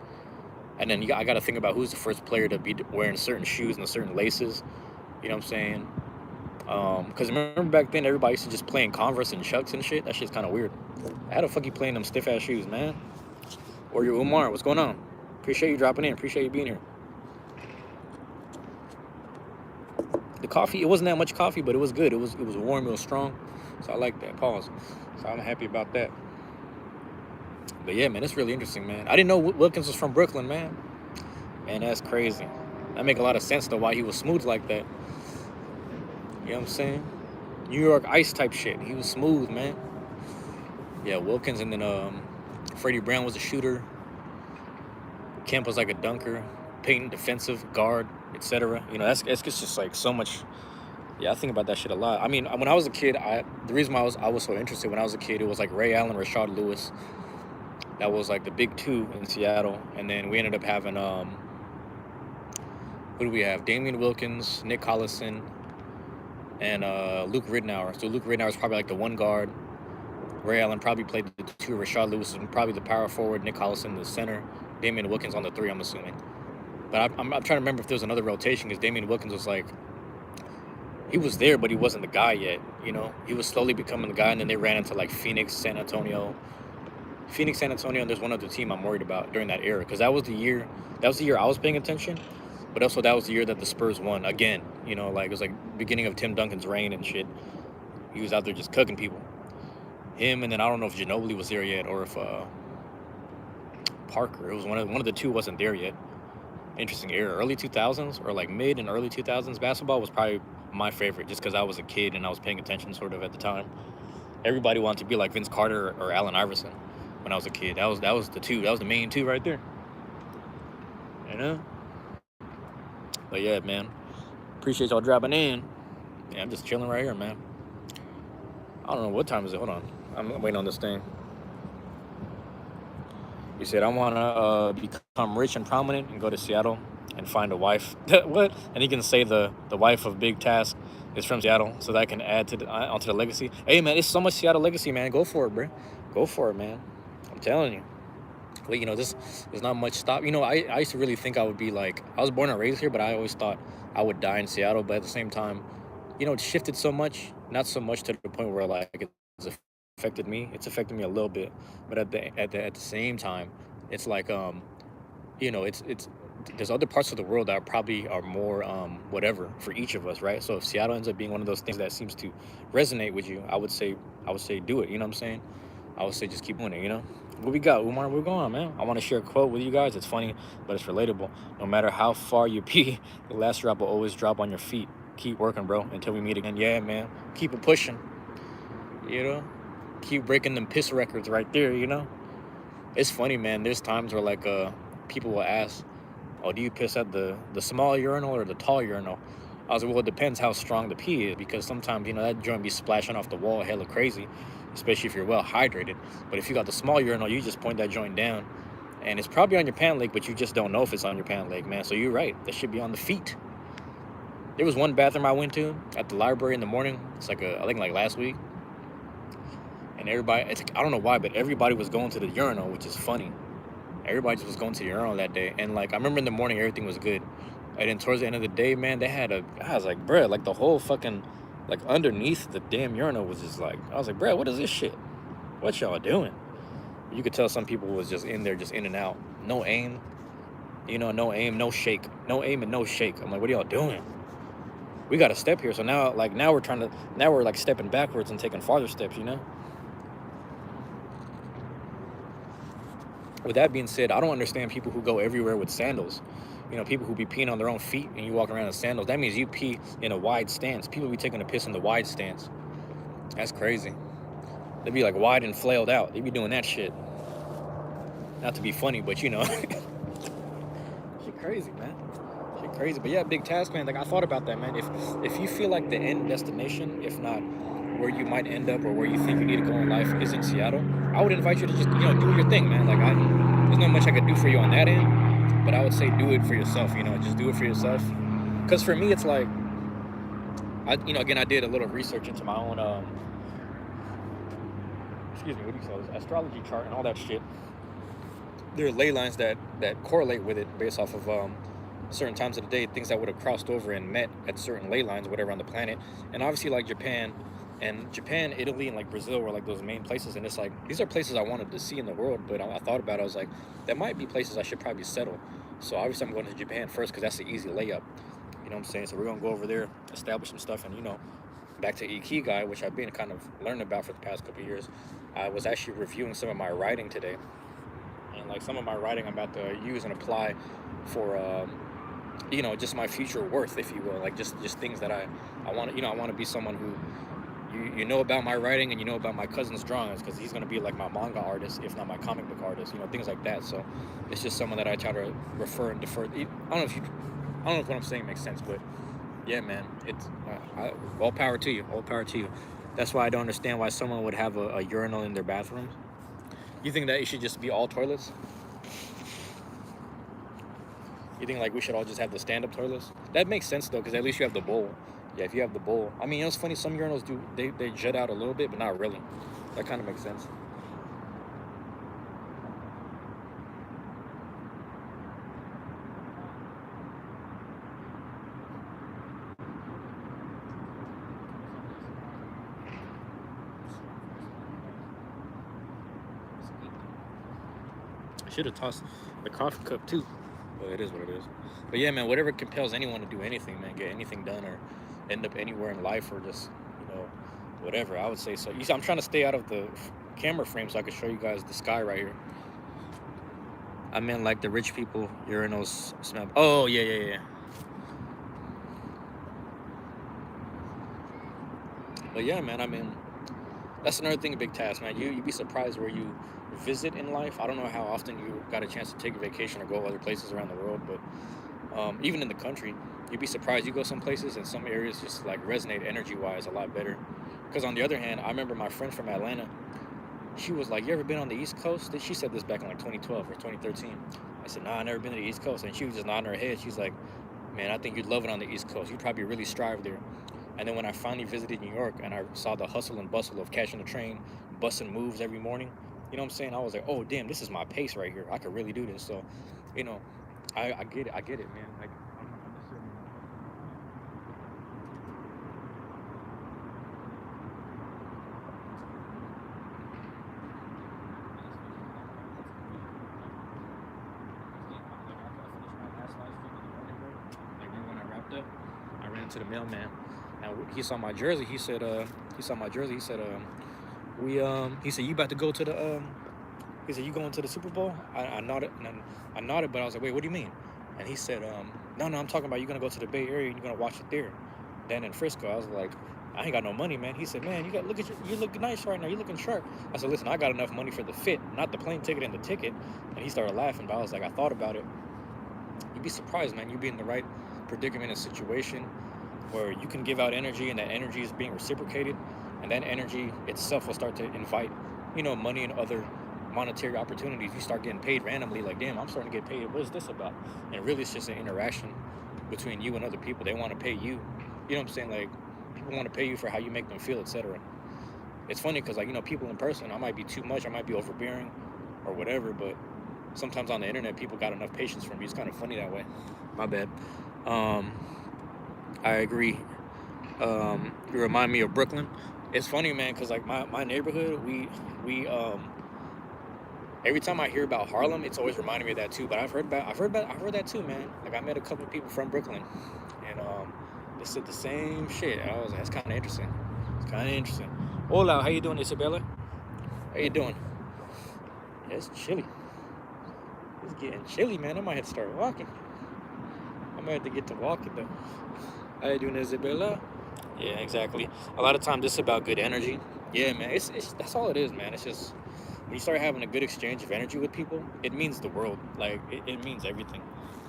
And then I got to think about who's the first player to be wearing certain shoes and certain laces. You know what I'm saying? Because remember back then, everybody used to just play in Converse and Chucks and shit. That shit's kind of weird. How the fuck you playing them stiff-ass shoes, man? Or your Umar, what's going on? Appreciate you dropping in. Appreciate you being here. The coffee, it wasn't that much coffee, but it was good. It was warm, it was strong. So I like that. Pause. So I'm happy about that. But yeah, man, it's really interesting, man. I didn't know Wilkins was from Brooklyn, man. Man, that's crazy. That make a lot of sense, though, why he was smooth like that. You know what I'm saying? New York Ice type shit. He was smooth, man. Yeah, Wilkins, and then Freddie Brown was a shooter. Kemp was like a dunker. paint, defensive, guard, etc. You know, that's just like so much. Yeah, I think about that shit a lot. I mean, when I was a kid, the reason why I was so interested when I was a kid, it was like Ray Allen, Rashard Lewis. That was like the big two in Seattle, and then we ended up having who do we have? Damian Wilkins, Nick Collison, and Luke Ridnour. So Luke Ridnour is probably like the one guard. Ray Allen probably played the two. Rashard Lewis is probably the power forward. Nick Collison the center. Damian Wilkins on the three, I'm assuming. But I'm trying to remember if there was another rotation because Damian Wilkins was like, he was there, but he wasn't the guy yet. You know, he was slowly becoming the guy, and then they ran into like Phoenix, San Antonio, and there's one other team I'm worried about during that era because that was the year. That was the year I was paying attention, but also that was the year that the Spurs won again. You know, like it was like beginning of Tim Duncan's reign and shit. He was out there just cooking people. Him, and then I don't know if Ginobili was there yet or if Parker. It was one of the two wasn't there yet. Interesting era. Early 2000s or like mid and early 2000s basketball was probably my favorite just because I was a kid and I was paying attention sort of at the time. Everybody wanted to be like Vince Carter or Allen Iverson when I was a kid. That was the two. That was the main two right there. You know? But yeah, man. Appreciate y'all dropping in. Yeah, I'm just chilling right here, man. I don't know what time is it. Hold on. I'm waiting on this thing. He said, I want to become rich and prominent and go to Seattle and find a wife. What? And he can say the wife of Big Task is from Seattle so that I can add to onto the legacy. Hey, man, it's so much Seattle legacy, man. Go for it, bro. Go for it, man. I'm telling you. But, you know, there's not much stop. You know, I used to really think I would be like, I was born and raised here, but I always thought I would die in Seattle. But at the same time, you know, it shifted so much, not so much to the point where like it's affected me. It's affected me a little bit, but at the same time, it's like you know, it's there's other parts of the world that probably are more whatever for each of us, right? So if Seattle ends up being one of those things that seems to resonate with you, I would say do it. You know what I'm saying? I would say just keep doing it. You know. What we got, Umar? We're going, man. I want to share a quote with you guys. It's funny, but it's relatable. No matter how far you pee, the last drop will always drop on your feet. Keep working, bro, until we meet again. Yeah, man. Keep it pushing. You know? Keep breaking them piss records right there, you know? It's funny, man. There's times where, like, people will ask, oh, do you piss at the small urinal or the tall urinal? I was like, well, it depends how strong the pee is because sometimes, you know, that joint be splashing off the wall hella crazy, especially if you're well hydrated. But if you got the small urinal, you just point that joint down and it's probably on your pant leg, but you just don't know if it's on your pant leg, man. So you're right. That should be on the feet. There was one bathroom I went to at the library in the morning. It's like I think like last week. And everybody, I don't know why, but everybody was going to the urinal, which is funny. Everybody just was going to the urinal that day. And like, I remember in the morning, everything was good. And then towards the end of the day, man, they had I was like, bruh, like the whole fucking, like underneath the damn urinal was just like, I was like, bruh, what is this shit? What y'all doing? You could tell some people was just in there, just in and out. No aim, you know, no aim, no shake. No aim and no shake. I'm like, what are y'all doing? We got to step here. So now we're like stepping backwards and taking farther steps, you know? With that being said, I don't understand people who go everywhere with sandals. You know, people who be peeing on their own feet and you walk around in sandals. That means you pee in a wide stance. People be taking a piss in the wide stance. That's crazy. They be like wide and flailed out. They be doing that shit. Not to be funny, but you know. Shit crazy, man. Shit crazy. But yeah, Big Task, man. Like I thought about that, man. If you feel like the end destination, if not where you might end up or where you think you need to go in life is in Seattle, I would invite you to just, you know, do your thing, man. Like there's not much I could do for you on that end, but I would say do it for yourself, you know, just do it for yourself. Because for me, it's like, I did a little research into my own, astrology chart and all that shit. There are ley lines that correlate with it based off of certain times of the day, things that would have crossed over and met at certain ley lines, whatever, on the planet. And obviously, like Japan, Italy, and like Brazil were like those main places. And it's like, these are places I wanted to see in the world, but I thought about it, I was like, that might be places I should probably settle. So obviously I'm going to Japan first because that's the easy layup. You know what I'm saying? So we're going to go over there, establish some stuff, and, you know, back to Ikigai, which I've been kind of learning about for the past couple of years. I was actually reviewing some of my writing today. And like some of my writing I'm about to use and apply for, you know, just my future worth, if you will. Like just things that I want to, you know, I want to be someone who, you know about my writing and you know about my cousin's drawings because he's gonna be like my manga artist, if not my comic book artist. You know, things like that. So it's just someone that I try to refer and defer. I don't know if what I'm saying makes sense, but yeah, man, it's all power to you. All power to you. That's why I don't understand why someone would have a urinal in their bathroom. You think that it should just be all toilets? You think like we should all just have the stand-up toilets? That makes sense though, because at least you have the bowl. Yeah, if you have the bowl. I mean, you know, it's funny. Some urinals do they jut out a little bit, but not really. That kind of makes sense. I should have tossed the coffee cup too. Well, it is what it is. But yeah, man, whatever compels anyone to do anything, man, get anything done or end up anywhere in life or just, you know, whatever. I would say so. You see, I'm trying to stay out of the camera frame so I can show you guys the sky right here. I meant like the rich people urinals smell. Oh, yeah, yeah, yeah. But yeah, man, I mean, that's another thing, a big task, man. You'd be surprised where you visit in life. I don't know how often you got a chance to take a vacation or go other places around the world, but even in the country, you'd be surprised. You go some places and some areas just like resonate energy wise a lot better. Because on the other hand, I remember my friend from Atlanta. She was like, "You ever been on the East Coast?" She said this back in like 2012 or 2013. I said, "Nah, I never been to the East Coast." And she was just nodding her head. She's like, "Man, I think you'd love it on the East Coast. You'd probably really strive there." And then when I finally visited New York and I saw the hustle and bustle of catching the train, busting moves every morning, you know what I'm saying? I was like, "Oh, damn, this is my pace right here. I could really do this." So, you know, I get it. I get it, man. Like, I'm necessarily like when I wrapped up, I ran to the mailman. And he saw my jersey. He saw my jersey. He said, he said, "You about to go to the, he said, "You going to the Super Bowl?" I nodded, and I nodded, but I was like, "Wait, what do you mean?" And he said, "No, no, I'm talking about you gonna go to the Bay Area and you're gonna watch it there." Then in Frisco, I was like, "I ain't got no money, man." He said, "Man, you look nice right now. You looking sharp." I said, "Listen, I got enough money for the fit, not the plane ticket and the ticket." And he started laughing, but I was like, I thought about it. You'd be surprised, man. You'd be in the right predicament and situation where you can give out energy and that energy is being reciprocated, and that energy itself will start to invite, you know, money and other monetary opportunities. You start getting paid randomly, like, damn, I'm starting to get paid. What is this about? And really, it's just an interaction between you and other people. They want to pay you. You know what I'm saying? Like, people want to pay you for how you make them feel, etc. It's funny because, like, you know, people in person, I might be too much, I might be overbearing or whatever, but sometimes on the internet, people got enough patience for me. It's kind of funny that way. My bad. Um, I agree. You remind me of Brooklyn. It's funny, man, because like my neighborhood, we every time I hear about Harlem, it's always reminding me of that too. But I've heard that too, man. Like I met a couple of people from Brooklyn, and they said the same shit. I was like, that's kind of interesting. It's kind of interesting. Hola, how you doing, Isabella? How you doing? Yeah, it's chilly. It's getting chilly, man. I might have to start walking. I might have to get to walking though. How you doing, Isabella? Yeah, exactly. A lot of times it's about good energy. Yeah, man. It's that's all it is, man. It's just when you start having a good exchange of energy with people, it means the world. Like it means everything.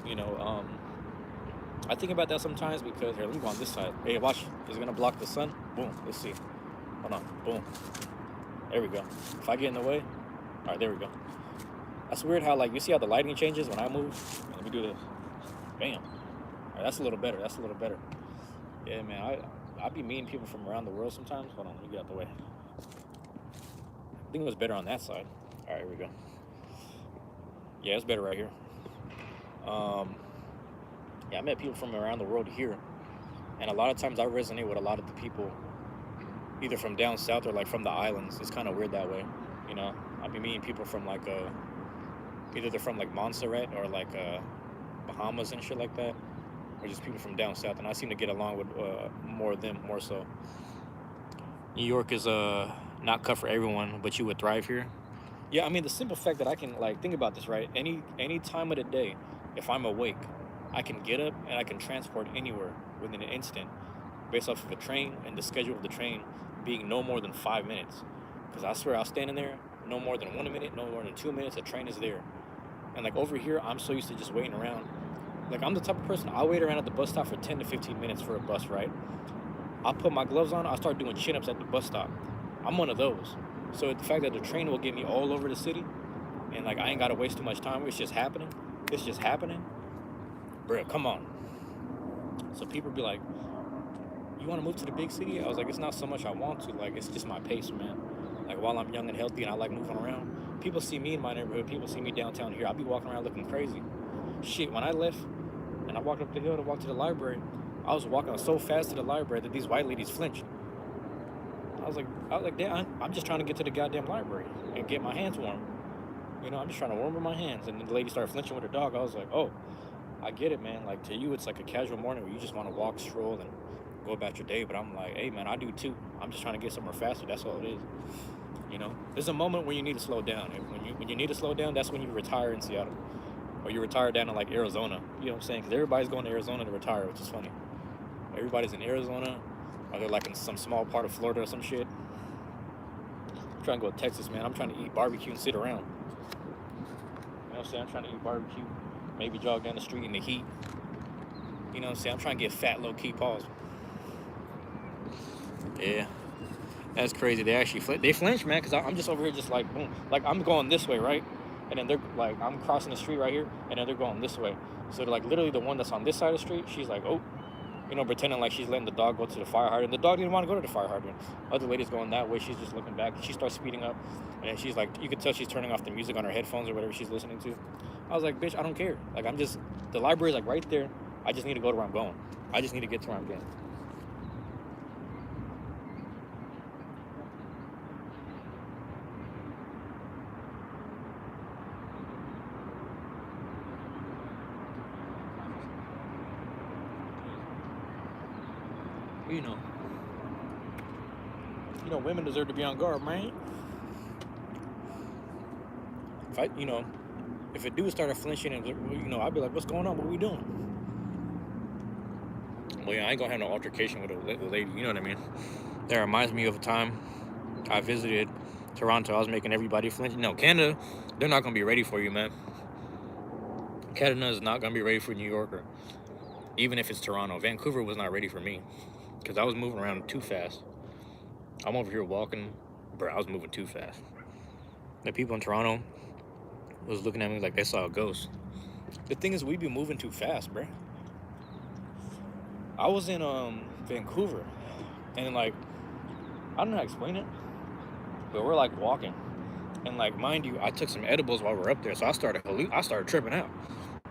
You know, I think about that sometimes because here, let me go on this side. Hey, watch. Is it gonna block the sun? Boom. Let's see. Hold on. Boom. There we go. If I get in the way, all right, there we go. That's weird how like you see how the lighting changes when I move. Let me do this. Bam. All right, that's a little better. That's a little better. Yeah, man. I be meeting people from around the world sometimes. Hold on, let me get out the way. I think it was better on that side. All right, here we go. Yeah, it's better right here. Um, yeah, I met people from around the world here, and a lot of times I resonate with a lot of the people, either from down south or like from the islands. It's kind of weird that way, you know. I be meeting people from like either they're from like Montserrat or like Bahamas and shit like that, or just people from down south, and I seem to get along with more of them more so. New York is not cut for everyone, but you would thrive here. Yeah, I mean the simple fact that I can like think about this, right? Any time of the day, if I'm awake, I can get up and I can transport anywhere within an instant. based off of a train and the schedule of the train being no more than 5 minutes. Because I swear I was standing there, no more than 1 minute, no more than 2 minutes, the train is there. And like over here, I'm so used to just waiting around. Like I'm the type of person, I wait around at the bus stop for 10 to 15 minutes for a bus, right? I put my gloves on, I start doing chin-ups at the bus stop. I'm one of those. So the fact that the train will get me all over the city, and like I ain't gotta waste too much time, it's just happening. It's just happening. Bro, come on. So people be like, you wanna move to the big city? I was like, it's not so much I want to, like it's just my pace, man. Like while I'm young and healthy and I like moving around, people see me in my neighborhood, people see me downtown here, I'll be walking around looking crazy. Shit, when I left and I walked up the hill to walk to the library, I was walking so fast to the library that these white ladies flinched. I was like, damn, I'm just trying to get to the goddamn library and get my hands warm. You know, I'm just trying to warm up my hands. And then the lady started flinching with her dog. I was like, oh, I get it, man. Like to you, it's like a casual morning where you just want to walk, stroll, and go about your day. But I'm like, hey, man, I do too. I'm just trying to get somewhere faster. That's all it is. You know, there's a moment when you need to slow down. And when you need to slow down, that's when you retire in Seattle, or you retire down in like Arizona. You know what I'm saying? Because everybody's going to Arizona to retire, which is funny. Everybody's in Arizona, or they're like in some small part of Florida or some shit. I'm trying to go to Texas, man. I'm trying to eat barbecue and sit around. You know what I'm saying? I'm trying to eat barbecue, maybe jog down the street in the heat. You know what I'm saying? I'm trying to get fat, low-key, pause. Yeah, that's crazy. They actually they flinch, man, because I'm just over here just like, boom. Like, I'm going this way, right? And then they're like, I'm crossing the street right here, and then they're going this way. So they're like, literally the one that's on this side of the street, she's like, oh, you know, pretending like she's letting the dog go to the fire hydrant. The dog didn't want to go to the fire hydrant. Other lady's going that way. She's just looking back. She starts speeding up, and then she's like, you can tell she's turning off the music on her headphones or whatever she's listening to. I was like, bitch, I don't care. Like, the library's like right there. I just need to go to where I'm going. I just need to get to where I'm getting. You know, women deserve to be on guard, man. If a dude started flinching and, you know, I'd be like, what's going on? What are we doing? Well, yeah, I ain't gonna have no altercation with a lady, you know what I mean? That reminds me of a time I visited Toronto. I was making everybody flinch. No, Canada, they're not gonna be ready for you, man. Canada is not gonna be ready for New Yorker, even if it's Toronto. Vancouver was not ready for me because I was moving around too fast. I'm over here walking, bro, I was moving too fast. The people in Toronto was looking at me like they saw a ghost. The thing is, we be moving too fast, bro. I was in Vancouver, and like, I don't know how to explain it, but we're like walking, and like, mind you, I took some edibles while we're up there, so I started tripping out.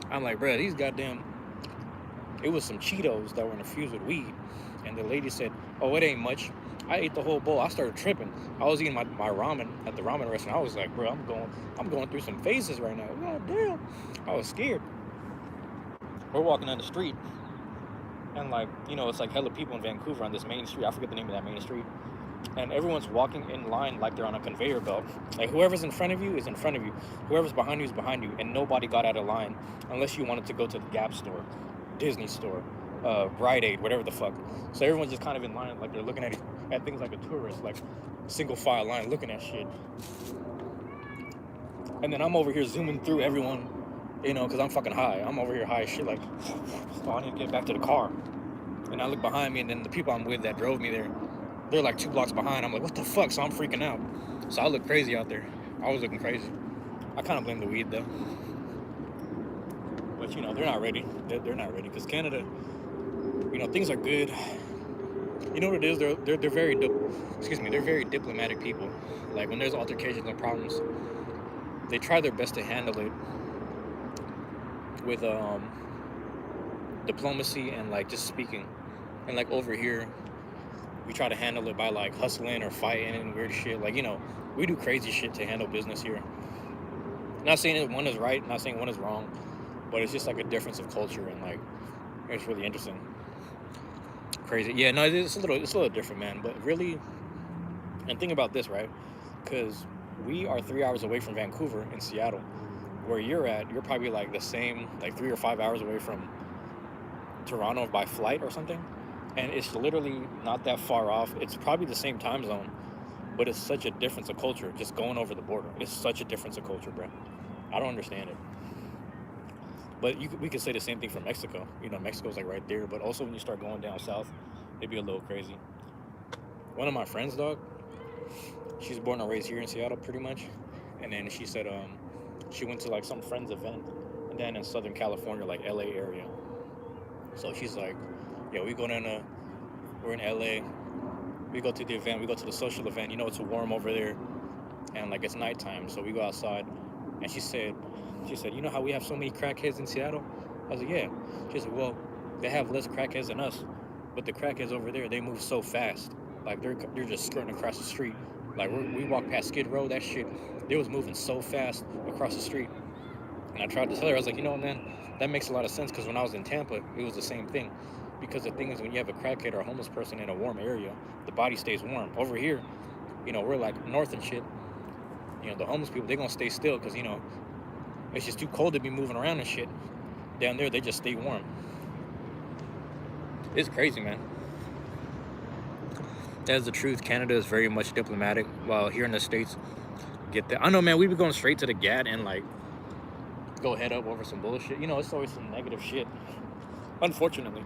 I'm like, bro, it was some Cheetos that were infused with weed, and the lady said, oh, it ain't much. I ate the whole bowl. I started tripping. I was eating my ramen at the ramen restaurant. I was like, bro, I'm going through some phases right now. God damn. I was scared. We're walking down the street, and like, you know, it's like hella people in Vancouver on this main street. I forget the name of that main street. And everyone's walking in line like they're on a conveyor belt. Like, whoever's in front of you is in front of you. Whoever's behind you is behind you. And nobody got out of line unless you wanted to go to the Gap store, Disney store, Rite Aid, whatever the fuck. So everyone's just kind of in line, like they're looking at things like a tourist, like single file line, looking at shit. And then I'm over here zooming through everyone, you know, because I'm fucking high. I'm over here high as shit, like, oh, I need to get back to the car. And I look behind me, and then the people I'm with that drove me there, they're like 2 blocks behind. I'm like, what the fuck? So I'm freaking out. So I look crazy out there. I was looking crazy. I kind of blame the weed though. But you know, they're not ready. They're not ready because Canada, you know, things are good. You know what it is? They're very they're very diplomatic people. Like when there's altercations and problems, they try their best to handle it with diplomacy and like just speaking. And like over here, we try to handle it by like hustling or fighting and weird shit. Like, you know, we do crazy shit to handle business here. Not saying that one is right, not saying one is wrong, but it's just like a difference of culture, and like it's really interesting. Crazy. Yeah, no, it's a little different, man. But really, and think about this, right? Because we are 3 hours away from Vancouver in Seattle. Where you're at, you're probably like the same, like 3 or 5 hours away from Toronto by flight or something. and it's literally not that far off. It's probably the same time zone, but it's such a difference of culture just going over the border. It's such a difference of culture, bro. I don't understand it. But we could say the same thing for Mexico. You know, Mexico's like right there, but also when you start going down south, it'd be a little crazy. One of my friends, dog, she's born and raised here in Seattle, pretty much. And then she said she went to like some friend's event, and then in Southern California, like LA area. So she's like, yeah, we go down to, we're in LA. We go to the event, we go to the social event. You know, it's warm over there, and like it's nighttime, so we go outside. And she said, you know how we have so many crackheads in Seattle? I was like, yeah. She said, well, they have less crackheads than us, but the crackheads over there, they move so fast. Like they're just skirting across the street. Like we walked past Skid Row, that shit, they was moving so fast across the street. And I tried to tell her, I was like, you know what, man, that makes a lot of sense, because when I was in Tampa, it was the same thing. Because the thing is, when you have a crackhead or a homeless person in a warm area, the body stays warm. Over here, you know, we're like north and shit. You know, the homeless people, they're gonna stay still because, you know, it's just too cold to be moving around and shit. Down there, they just stay warm. It's crazy, man. That's the truth. Canada is very much diplomatic, while here in the States, get that. I know, man, we be going straight to the gat and like go head up over some bullshit. You know, it's always some negative shit, unfortunately.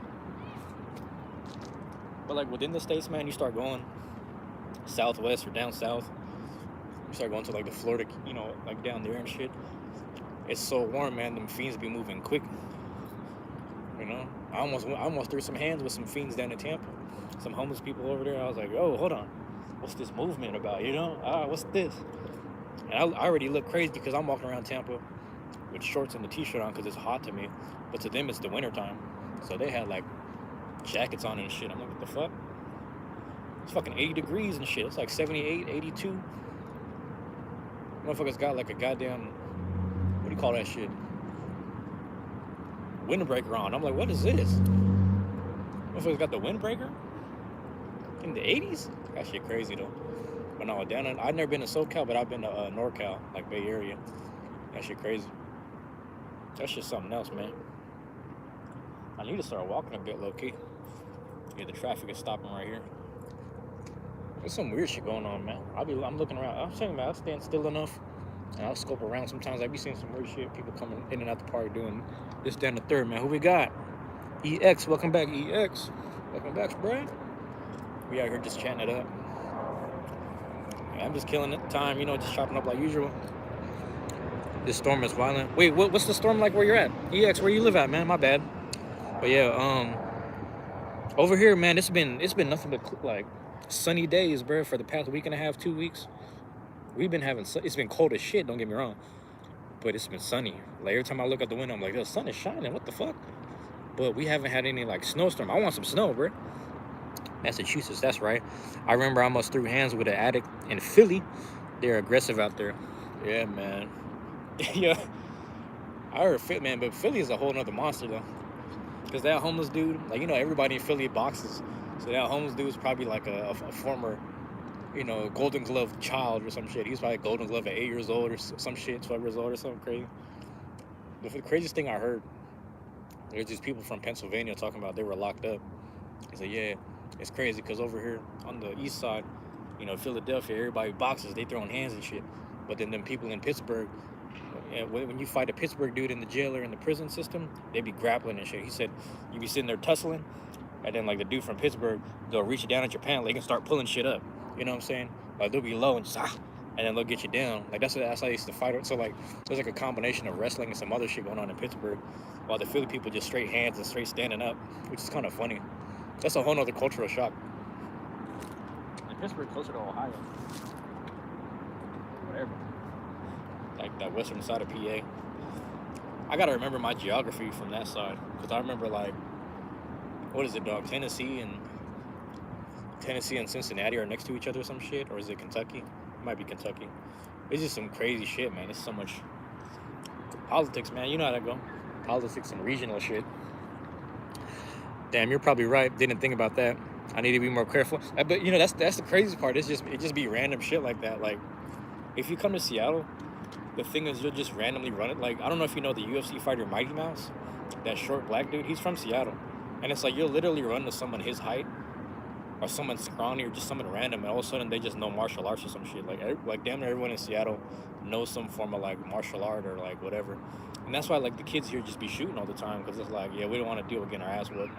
But like within the States, man, you start going southwest or down south, you start going to like the Florida, you know, like down there and shit. It's so warm, man. Them fiends be moving quick. You know, I almost threw some hands with some fiends down in Tampa. Some homeless people over there. I was like, oh, hold on, what's this movement about? You know, what's this? And I already look crazy because I'm walking around Tampa with shorts and a t-shirt on because it's hot to me. But to them, it's the winter time, so they had like jackets on and shit. I'm like, what the fuck? It's fucking 80 degrees and shit. It's like 78, 82. Motherfuckers got like a goddamn, what do you call that shit? Windbreaker on. I'm like, what is this? Motherfuckers got the windbreaker in the 80s? That shit crazy though. But no, down in, I've never been to SoCal, but I've been to NorCal, like Bay Area. That shit crazy. That shit's something else, man. I need to start walking a bit, low-key. Yeah, the traffic is stopping right here. There's some weird shit going on, man. I'm looking around. I'm saying, man, I'll stand still enough and I'll scope around. Sometimes I be seeing some weird shit. People coming in and out the park doing this, down the third, man. Who we got? EX, welcome back, EX. Welcome back, bro. We out here just chatting it up. Yeah, I'm just killing it. Time, you know, just chopping up like usual. This storm is violent. Wait, what's the storm like where you're at? EX, where you live at, man? My bad. But yeah, over here, man, it's been nothing but like sunny days, bro, for the past week and a half, 2 weeks. We've been having, it's been cold as shit, don't get me wrong, but it's been sunny. Like every time I look out the window, I'm like, the sun is shining, what the fuck? But we haven't had any like snowstorm. I want some snow, bro. Massachusetts, that's right. I remember I almost threw hands with an addict in Philly. They're aggressive out there. Yeah, man. Yeah, I heard fit, man, but Philly is a whole nother monster though. Because that homeless dude, like, you know, everybody in Philly boxes. So that homeless dude is probably like a former, you know, Golden Glove child or some shit. He was probably Golden Glove at 8 years old or some shit, 12 years old or something crazy. But the craziest thing I heard, there's these people from Pennsylvania talking about they were locked up. He said, yeah, it's crazy because over here on the east side, you know, Philadelphia, everybody boxes, they throwing hands and shit. But then them people in Pittsburgh, when you fight a Pittsburgh dude in the jail or in the prison system, they be grappling and shit. He said you be sitting there tussling, and then like the dude from Pittsburgh, they'll reach down at your pant leg and start pulling shit up. You know what I'm saying? Like they'll be low and just and then they'll get you down. Like that's how they used to fight. So like there's like a combination of wrestling and some other shit going on in Pittsburgh, while the Philly people just straight hands and straight standing up, which is kind of funny. That's a whole nother cultural shock. And Pittsburgh closer to Ohio. Whatever. Like that western side of PA. I gotta remember my geography from that side, because I remember like, what is it, dog? Tennessee and Cincinnati are next to each other or some shit, or is it Kentucky? It might be Kentucky. It's just some crazy shit, man. It's so much politics, man. You know how that go. Politics and regional shit. Damn, you're probably right. Didn't think about that. I need to be more careful. But you know, that's the craziest part. It just be random shit like that. Like, if you come to Seattle, the thing is you'll just randomly run it. Like, I don't know if you know the UFC fighter Mighty Mouse, that short black dude. He's from Seattle. And it's like you'll literally run to someone his height or someone scrawny or just someone random, and all of a sudden they just know martial arts or some shit. Like damn near everyone in Seattle knows some form of like martial art or like whatever. And that's why like the kids here just be shooting all the time because it's like, yeah, we don't want to deal with getting our ass whooped,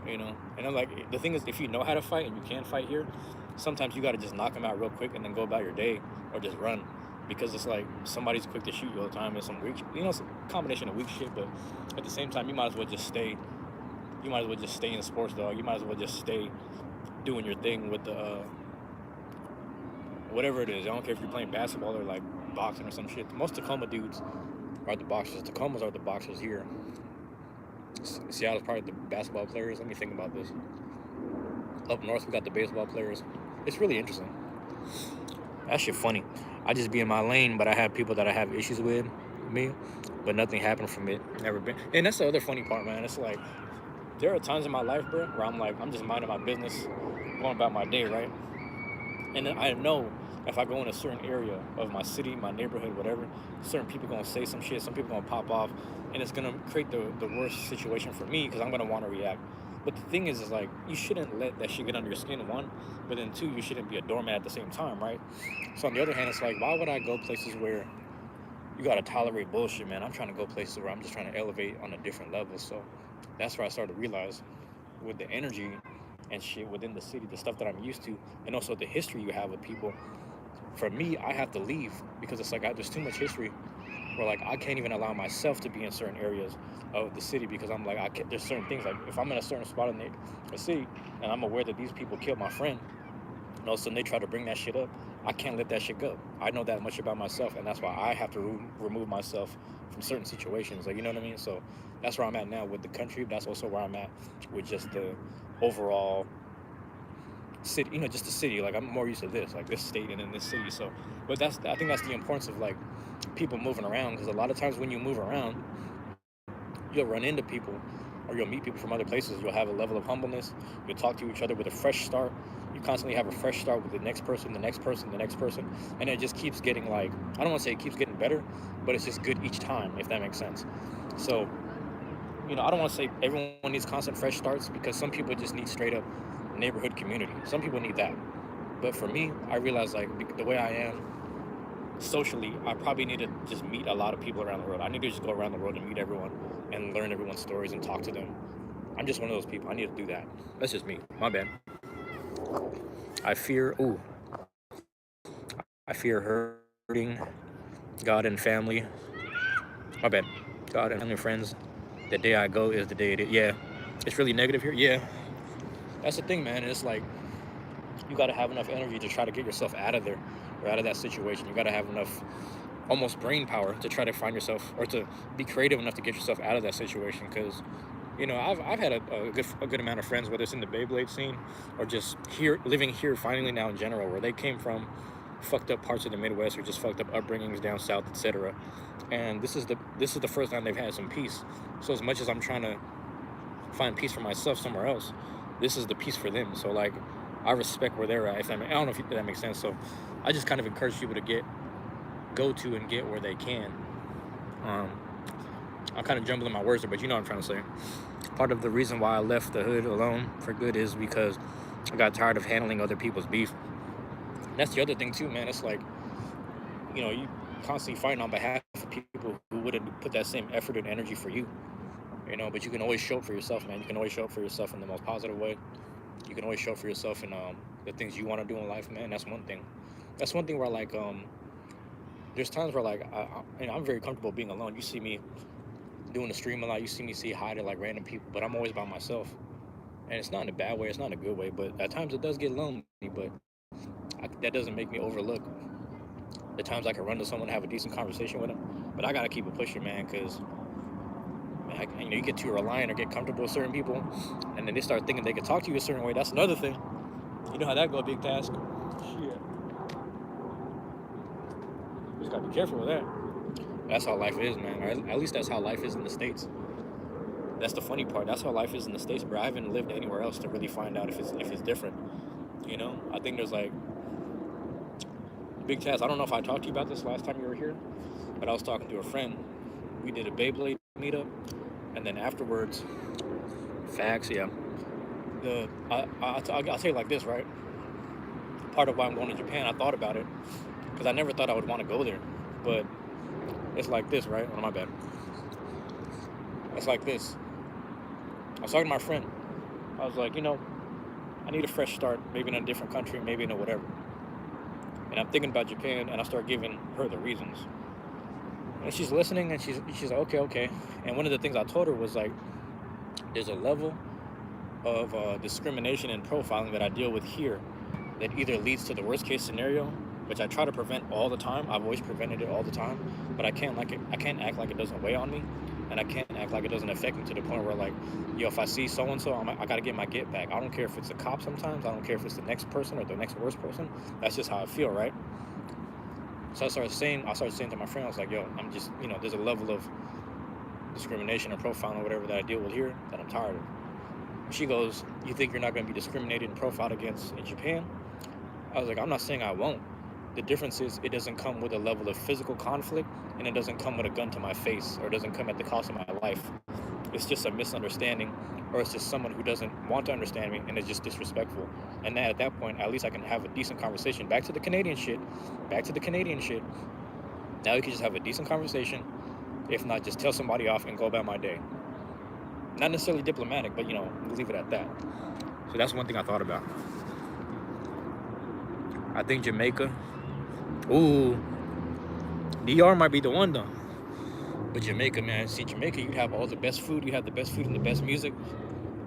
you know. And I'm like, the thing is, if you know how to fight and you can fight here, sometimes you got to just knock them out real quick and then go about your day or just run, because it's like somebody's quick to shoot you all the time and some weak, you know, some combination of weak shit. But at the same time, you might as well just stay. You might as well just stay in sports, dog. You might as well just stay doing your thing with the whatever it is. I don't care if you're playing basketball or like boxing or some shit. Most Tacoma dudes are the boxers. Tacomas are the boxers here. Seattle's probably the basketball players. Let me think about this. Up north, we got the baseball players. It's really interesting. That shit funny. I just be in my lane, but I have people that I have issues with me, but nothing happened from it. Never been. And that's the other funny part, man. It's like there are times in my life, bro, where I'm like, I'm just minding my business, going about my day, right? And then I know if I go in a certain area of my city, my neighborhood, whatever, certain people gonna say some shit, some people gonna pop off, and it's gonna create the worst situation for me because I'm gonna want to react. But the thing is like you shouldn't let that shit get under your skin, one, but then two, you shouldn't be a doormat at the same time, right? So on the other hand, it's like, why would I go places where you gotta tolerate bullshit, man? I'm trying to go places where I'm just trying to elevate on a different level. So that's where I started to realize with the energy and shit within the city, the stuff that I'm used to, and also the history you have with people. For me, I have to leave because it's like there's too much history where like I can't even allow myself to be in certain areas of the city because I'm like there's certain things like if I'm in a certain spot in the city and I'm aware that these people killed my friend, and all of a sudden they try to bring that shit up, I can't let that shit go. I know that much about myself, and that's why I have to remove myself from certain situations. Like, you know what I mean? So that's where I'm at now with the country. That's also where I'm at with just the overall city, you know, just the city. Like I'm more used to this, like this state and in this city. So, but I think that's the importance of like people moving around, because a lot of times when you move around, you'll run into people or you'll meet people from other places. You'll have a level of humbleness. You'll talk to each other with a fresh start. You constantly have a fresh start with the next person, the next person, the next person, and it just keeps getting like, I don't want to say it keeps getting better, but it's just good each time, if that makes sense. So, you know, I don't want to say everyone needs constant fresh starts, because some people just need straight up neighborhood community. Some people need that. But for me, I realize like the way I am socially, I probably need to just meet a lot of people around the world. I need to just go around the world and meet everyone and learn everyone's stories and talk to them. I'm just one of those people. I need to do that. That's just me. My bad. Ooh, I fear hurting God and family. My bad. God and family, friends. The day I go is the day it is. Yeah. It's really negative here. Yeah. That's the thing, man. It's like you got to have enough energy to try to get yourself out of there or out of that situation. You got to have enough almost brain power to try to find yourself, or to be creative enough to get yourself out of that situation. Because, you know, I've had a good amount of friends, whether it's in the Beyblade scene or just here, living here finally now in general, where they came from fucked up parts of the Midwest or just fucked up upbringings down south, etc. And this is the first time they've had some peace. So as much as I'm trying to find peace for myself somewhere else, this is the peace for them. So like, I respect where they're at. I don't know if that makes sense. So I just kind of encourage people to go to and get where they can. I'm kind of jumbling my words there, but you know what I'm trying to say. Part of the reason why I left the hood alone for good is because I got tired of handling other people's beef. And that's the other thing too, man. It's like, you know, you constantly fighting on behalf of people who wouldn't put that same effort and energy for you. You know, but you can always show up for yourself, man. You can always show up for yourself in the most positive way. You can always show up for yourself in the things you want to do in life, man. That's one thing. That's one thing where like there's times where like I'm very comfortable being alone. You see me doing the stream a lot. You see me say hi to like random people, but I'm always by myself. And it's not in a bad way. It's not in a good way. But at times it does get lonely. But that doesn't make me overlook the times I can run to someone and have a decent conversation with them. But I gotta keep it pushing, man, because you know, you get too reliant or get comfortable with certain people, and then they start thinking they can talk to you a certain way. That's another thing. You know how that go, big task. Shit. Just gotta be careful with that. That's how life is, man. Or at least that's how life is in the States. That's the funny part. That's how life is in the States, bro. I haven't lived anywhere else to really find out if it's different. You know, I think there's like big task. I don't know if I talked to you about this last time you were here, but I was talking to a friend. We did a Beyblade meetup, And then afterwards, facts, yeah. I'll tell you like this, right? Part of why I'm going to Japan, I thought about it because I never thought I would want to go there. But it's like this, right? Oh, my bad. It's like this. I was talking to my friend. I was like, I need a fresh start, maybe in a different country, maybe in a whatever. And I'm thinking about Japan, and I start giving her the reasons. And she's listening, and she's like, okay. And one of the things I told her was like, there's a level of discrimination and profiling that I deal with here that either leads to the worst case scenario, which I try to prevent all the time. I've always prevented it all the time, but I can't act like it doesn't weigh on me, and I can't act like it doesn't affect me to the point where like, if I see so and so, I gotta get my get back. I don't care if it's a cop sometimes. I don't care if it's the next person or the next worst person. That's just how I feel, right? So I started saying to my friend, I was like, I'm just, there's a level of discrimination or profiling or whatever that I deal with here that I'm tired of. She goes, you think you're not going to be discriminated and profiled against in Japan? I was like, I'm not saying I won't. The difference is it doesn't come with a level of physical conflict, and it doesn't come with a gun to my face, or it doesn't come at the cost of my life. It's just a misunderstanding, or it's just someone who doesn't want to understand me and is just disrespectful. And at that point, at least I can have a decent conversation. Back to the Canadian shit. Now you can just have a decent conversation. If not, just tell somebody off and go about my day. Not necessarily diplomatic, but we'll leave it at that. So that's one thing I thought about. I think Jamaica. Ooh, DR might be the one though. But Jamaica, man, see, Jamaica, you have all the best food. You have the best food and the best music.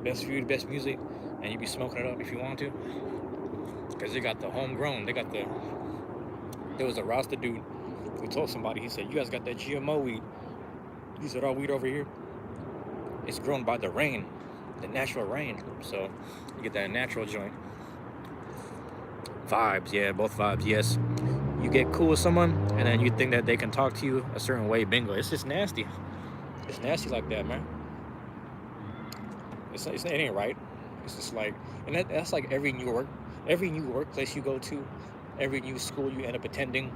Best food, best music. And you be smoking it up if you want to. Because they got the homegrown. There was a Rasta dude who told somebody, he said, you guys got that GMO weed. He said, our weed over here, it's grown by the rain, the natural rain. So you get that natural joint. Vibes, yeah, both vibes, yes. You get cool with someone, and then you think that they can talk to you a certain way, bingo. It's just nasty. It's nasty like that, man. It ain't right. It's just like, and that's like every new workplace you go to, every new school you end up attending,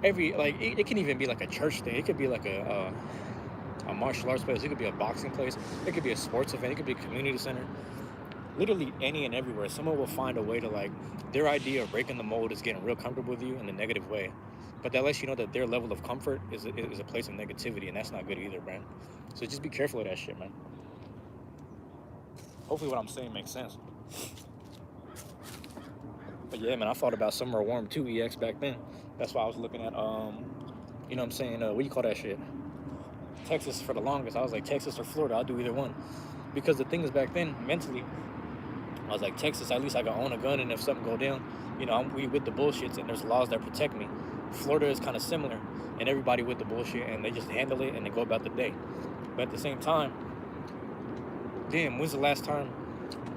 it can even be like a church thing. It could be like a martial arts place. It could be a boxing place. It could be a sports event. It could be a community center. Literally any and everywhere, someone will find a way to, like, their idea of breaking the mold is getting real comfortable with you in a negative way. But that lets you know that their level of comfort is a place of negativity, and that's not good either, man. So just be careful of that shit, man. Hopefully what I'm saying makes sense. But yeah, man, I thought about Somewhere Warm too, EX, back then. That's why I was looking at, what do you call that shit? Texas for the longest. I was like, Texas or Florida, I'll do either one. Because the thing is, back then, mentally, I was like, Texas, at least I can own a gun, and if something go down, we with the bullshits, and there's laws that protect me. Florida is kind of similar, and everybody with the bullshit, and they just handle it, and they go about the day. But at the same time, damn, when's the last time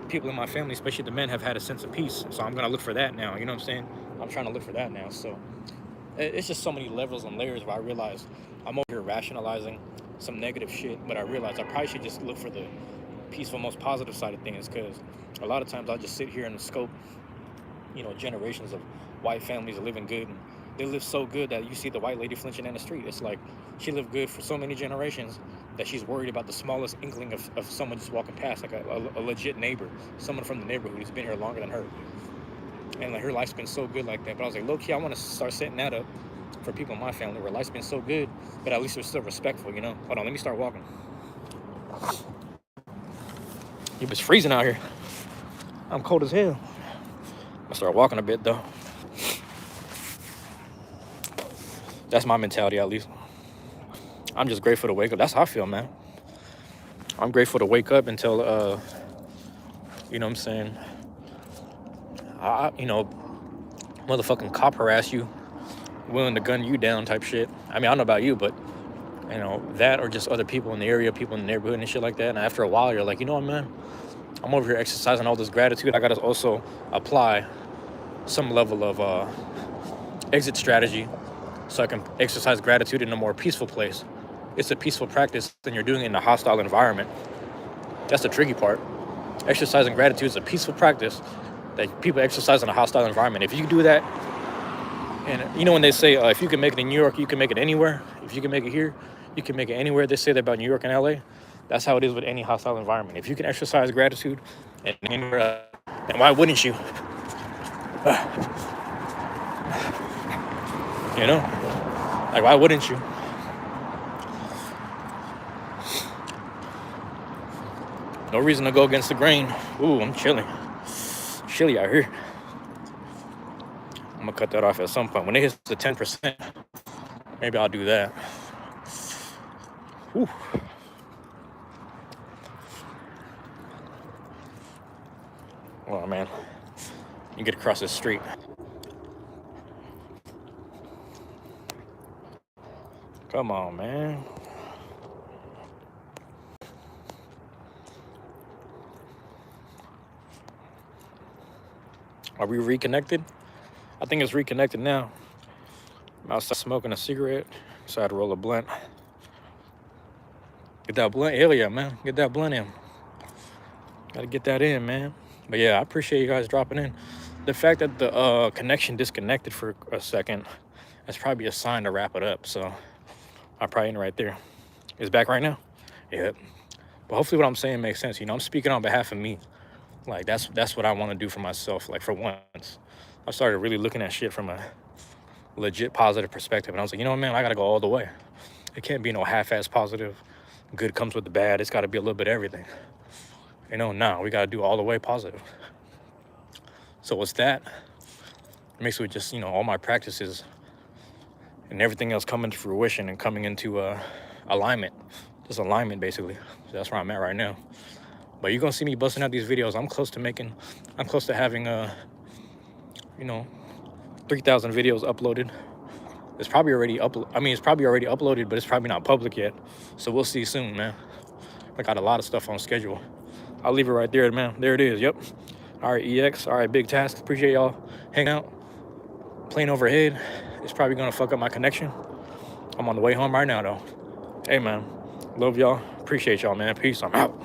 people in my family, especially the men, have had a sense of peace? So I'm going to look for that now, you know what I'm saying? I'm trying to look for that now, so it's just so many levels and layers where I realize I'm over here rationalizing some negative shit, but I realize I probably should just look for the peaceful, most positive side of things, because a lot of times I'll just sit here and scope, generations of white families are living good, and they live so good that you see the white lady flinching in the street. It's like she lived good for so many generations that she's worried about the smallest inkling of someone just walking past, like a legit neighbor, someone from the neighborhood who's been here longer than her. And like her life's been so good like that. But I was like, low-key, I want to start setting that up for people in my family where life's been so good, but at least they're still respectful, Hold on, let me start walking. It was freezing out here. I'm cold as hell. I'll start walking a bit, though. That's my mentality, at least. I'm just grateful to wake up. That's how I feel, man. I'm grateful to wake up until, you know what I'm saying? Motherfucking cop harass you, willing to gun you down type shit. I mean, I don't know about you, but, that or just other people in the area, people in the neighborhood and shit like that. And after a while, you're like, you know what, man? I'm over here exercising all this gratitude. I got to also apply some level of exit strategy so I can exercise gratitude in a more peaceful place. It's a peaceful practice, and you're doing it in a hostile environment. That's the tricky part. Exercising gratitude is a peaceful practice that people exercise in a hostile environment. If you do that, and when they say, if you can make it in New York, you can make it anywhere. If you can make it here, You can make it anywhere. They say that about New York and LA. That's how it is with any hostile environment. If you can exercise gratitude and anywhere, then why wouldn't you? You know, like why wouldn't you? No reason to go against the grain. Ooh, I'm chilling. Chilly out here. I'm gonna cut that off at some point. When it hits the 10%, maybe I'll do that. Whew. Oh man, you get across this street. Come on, man. Are we reconnected? I think it's reconnected now. I'm outside smoking a cigarette. Decided to roll a blunt. Get that blunt. Hell yeah, man. Get that blunt in. Gotta get that in, man. But yeah, I appreciate you guys dropping in. The fact that the connection disconnected for a second, that's probably a sign to wrap it up. So I'm probably in right there. It's back right now? Yep. But hopefully what I'm saying makes sense. You know, I'm speaking on behalf of me. Like, that's what I want to do for myself. Like, for once, I started really looking at shit from a legit positive perspective. And I was like, you know what, man, I got to go all the way. It can't be no half-ass positive. Good comes with the bad. It's got to be a little bit of everything. You know, no, we got to do all the way positive. So what's that? It makes it just, you know, all my practices and everything else coming to fruition and coming into alignment. Just alignment, basically. So that's where I'm at right now. But you're going to see me busting out these videos. I'm close to having, you know, 3,000 videos uploaded. It's probably already uploaded, but it's probably not public yet. So we'll see soon, man. I got a lot of stuff on schedule. I'll leave it right there, man. There it is. Yep. All right, EX. All right, big task. Appreciate y'all hanging out. Plane overhead. It's probably going to fuck up my connection. I'm on the way home right now, though. Hey, man. Love y'all. Appreciate y'all, man. Peace. I'm out.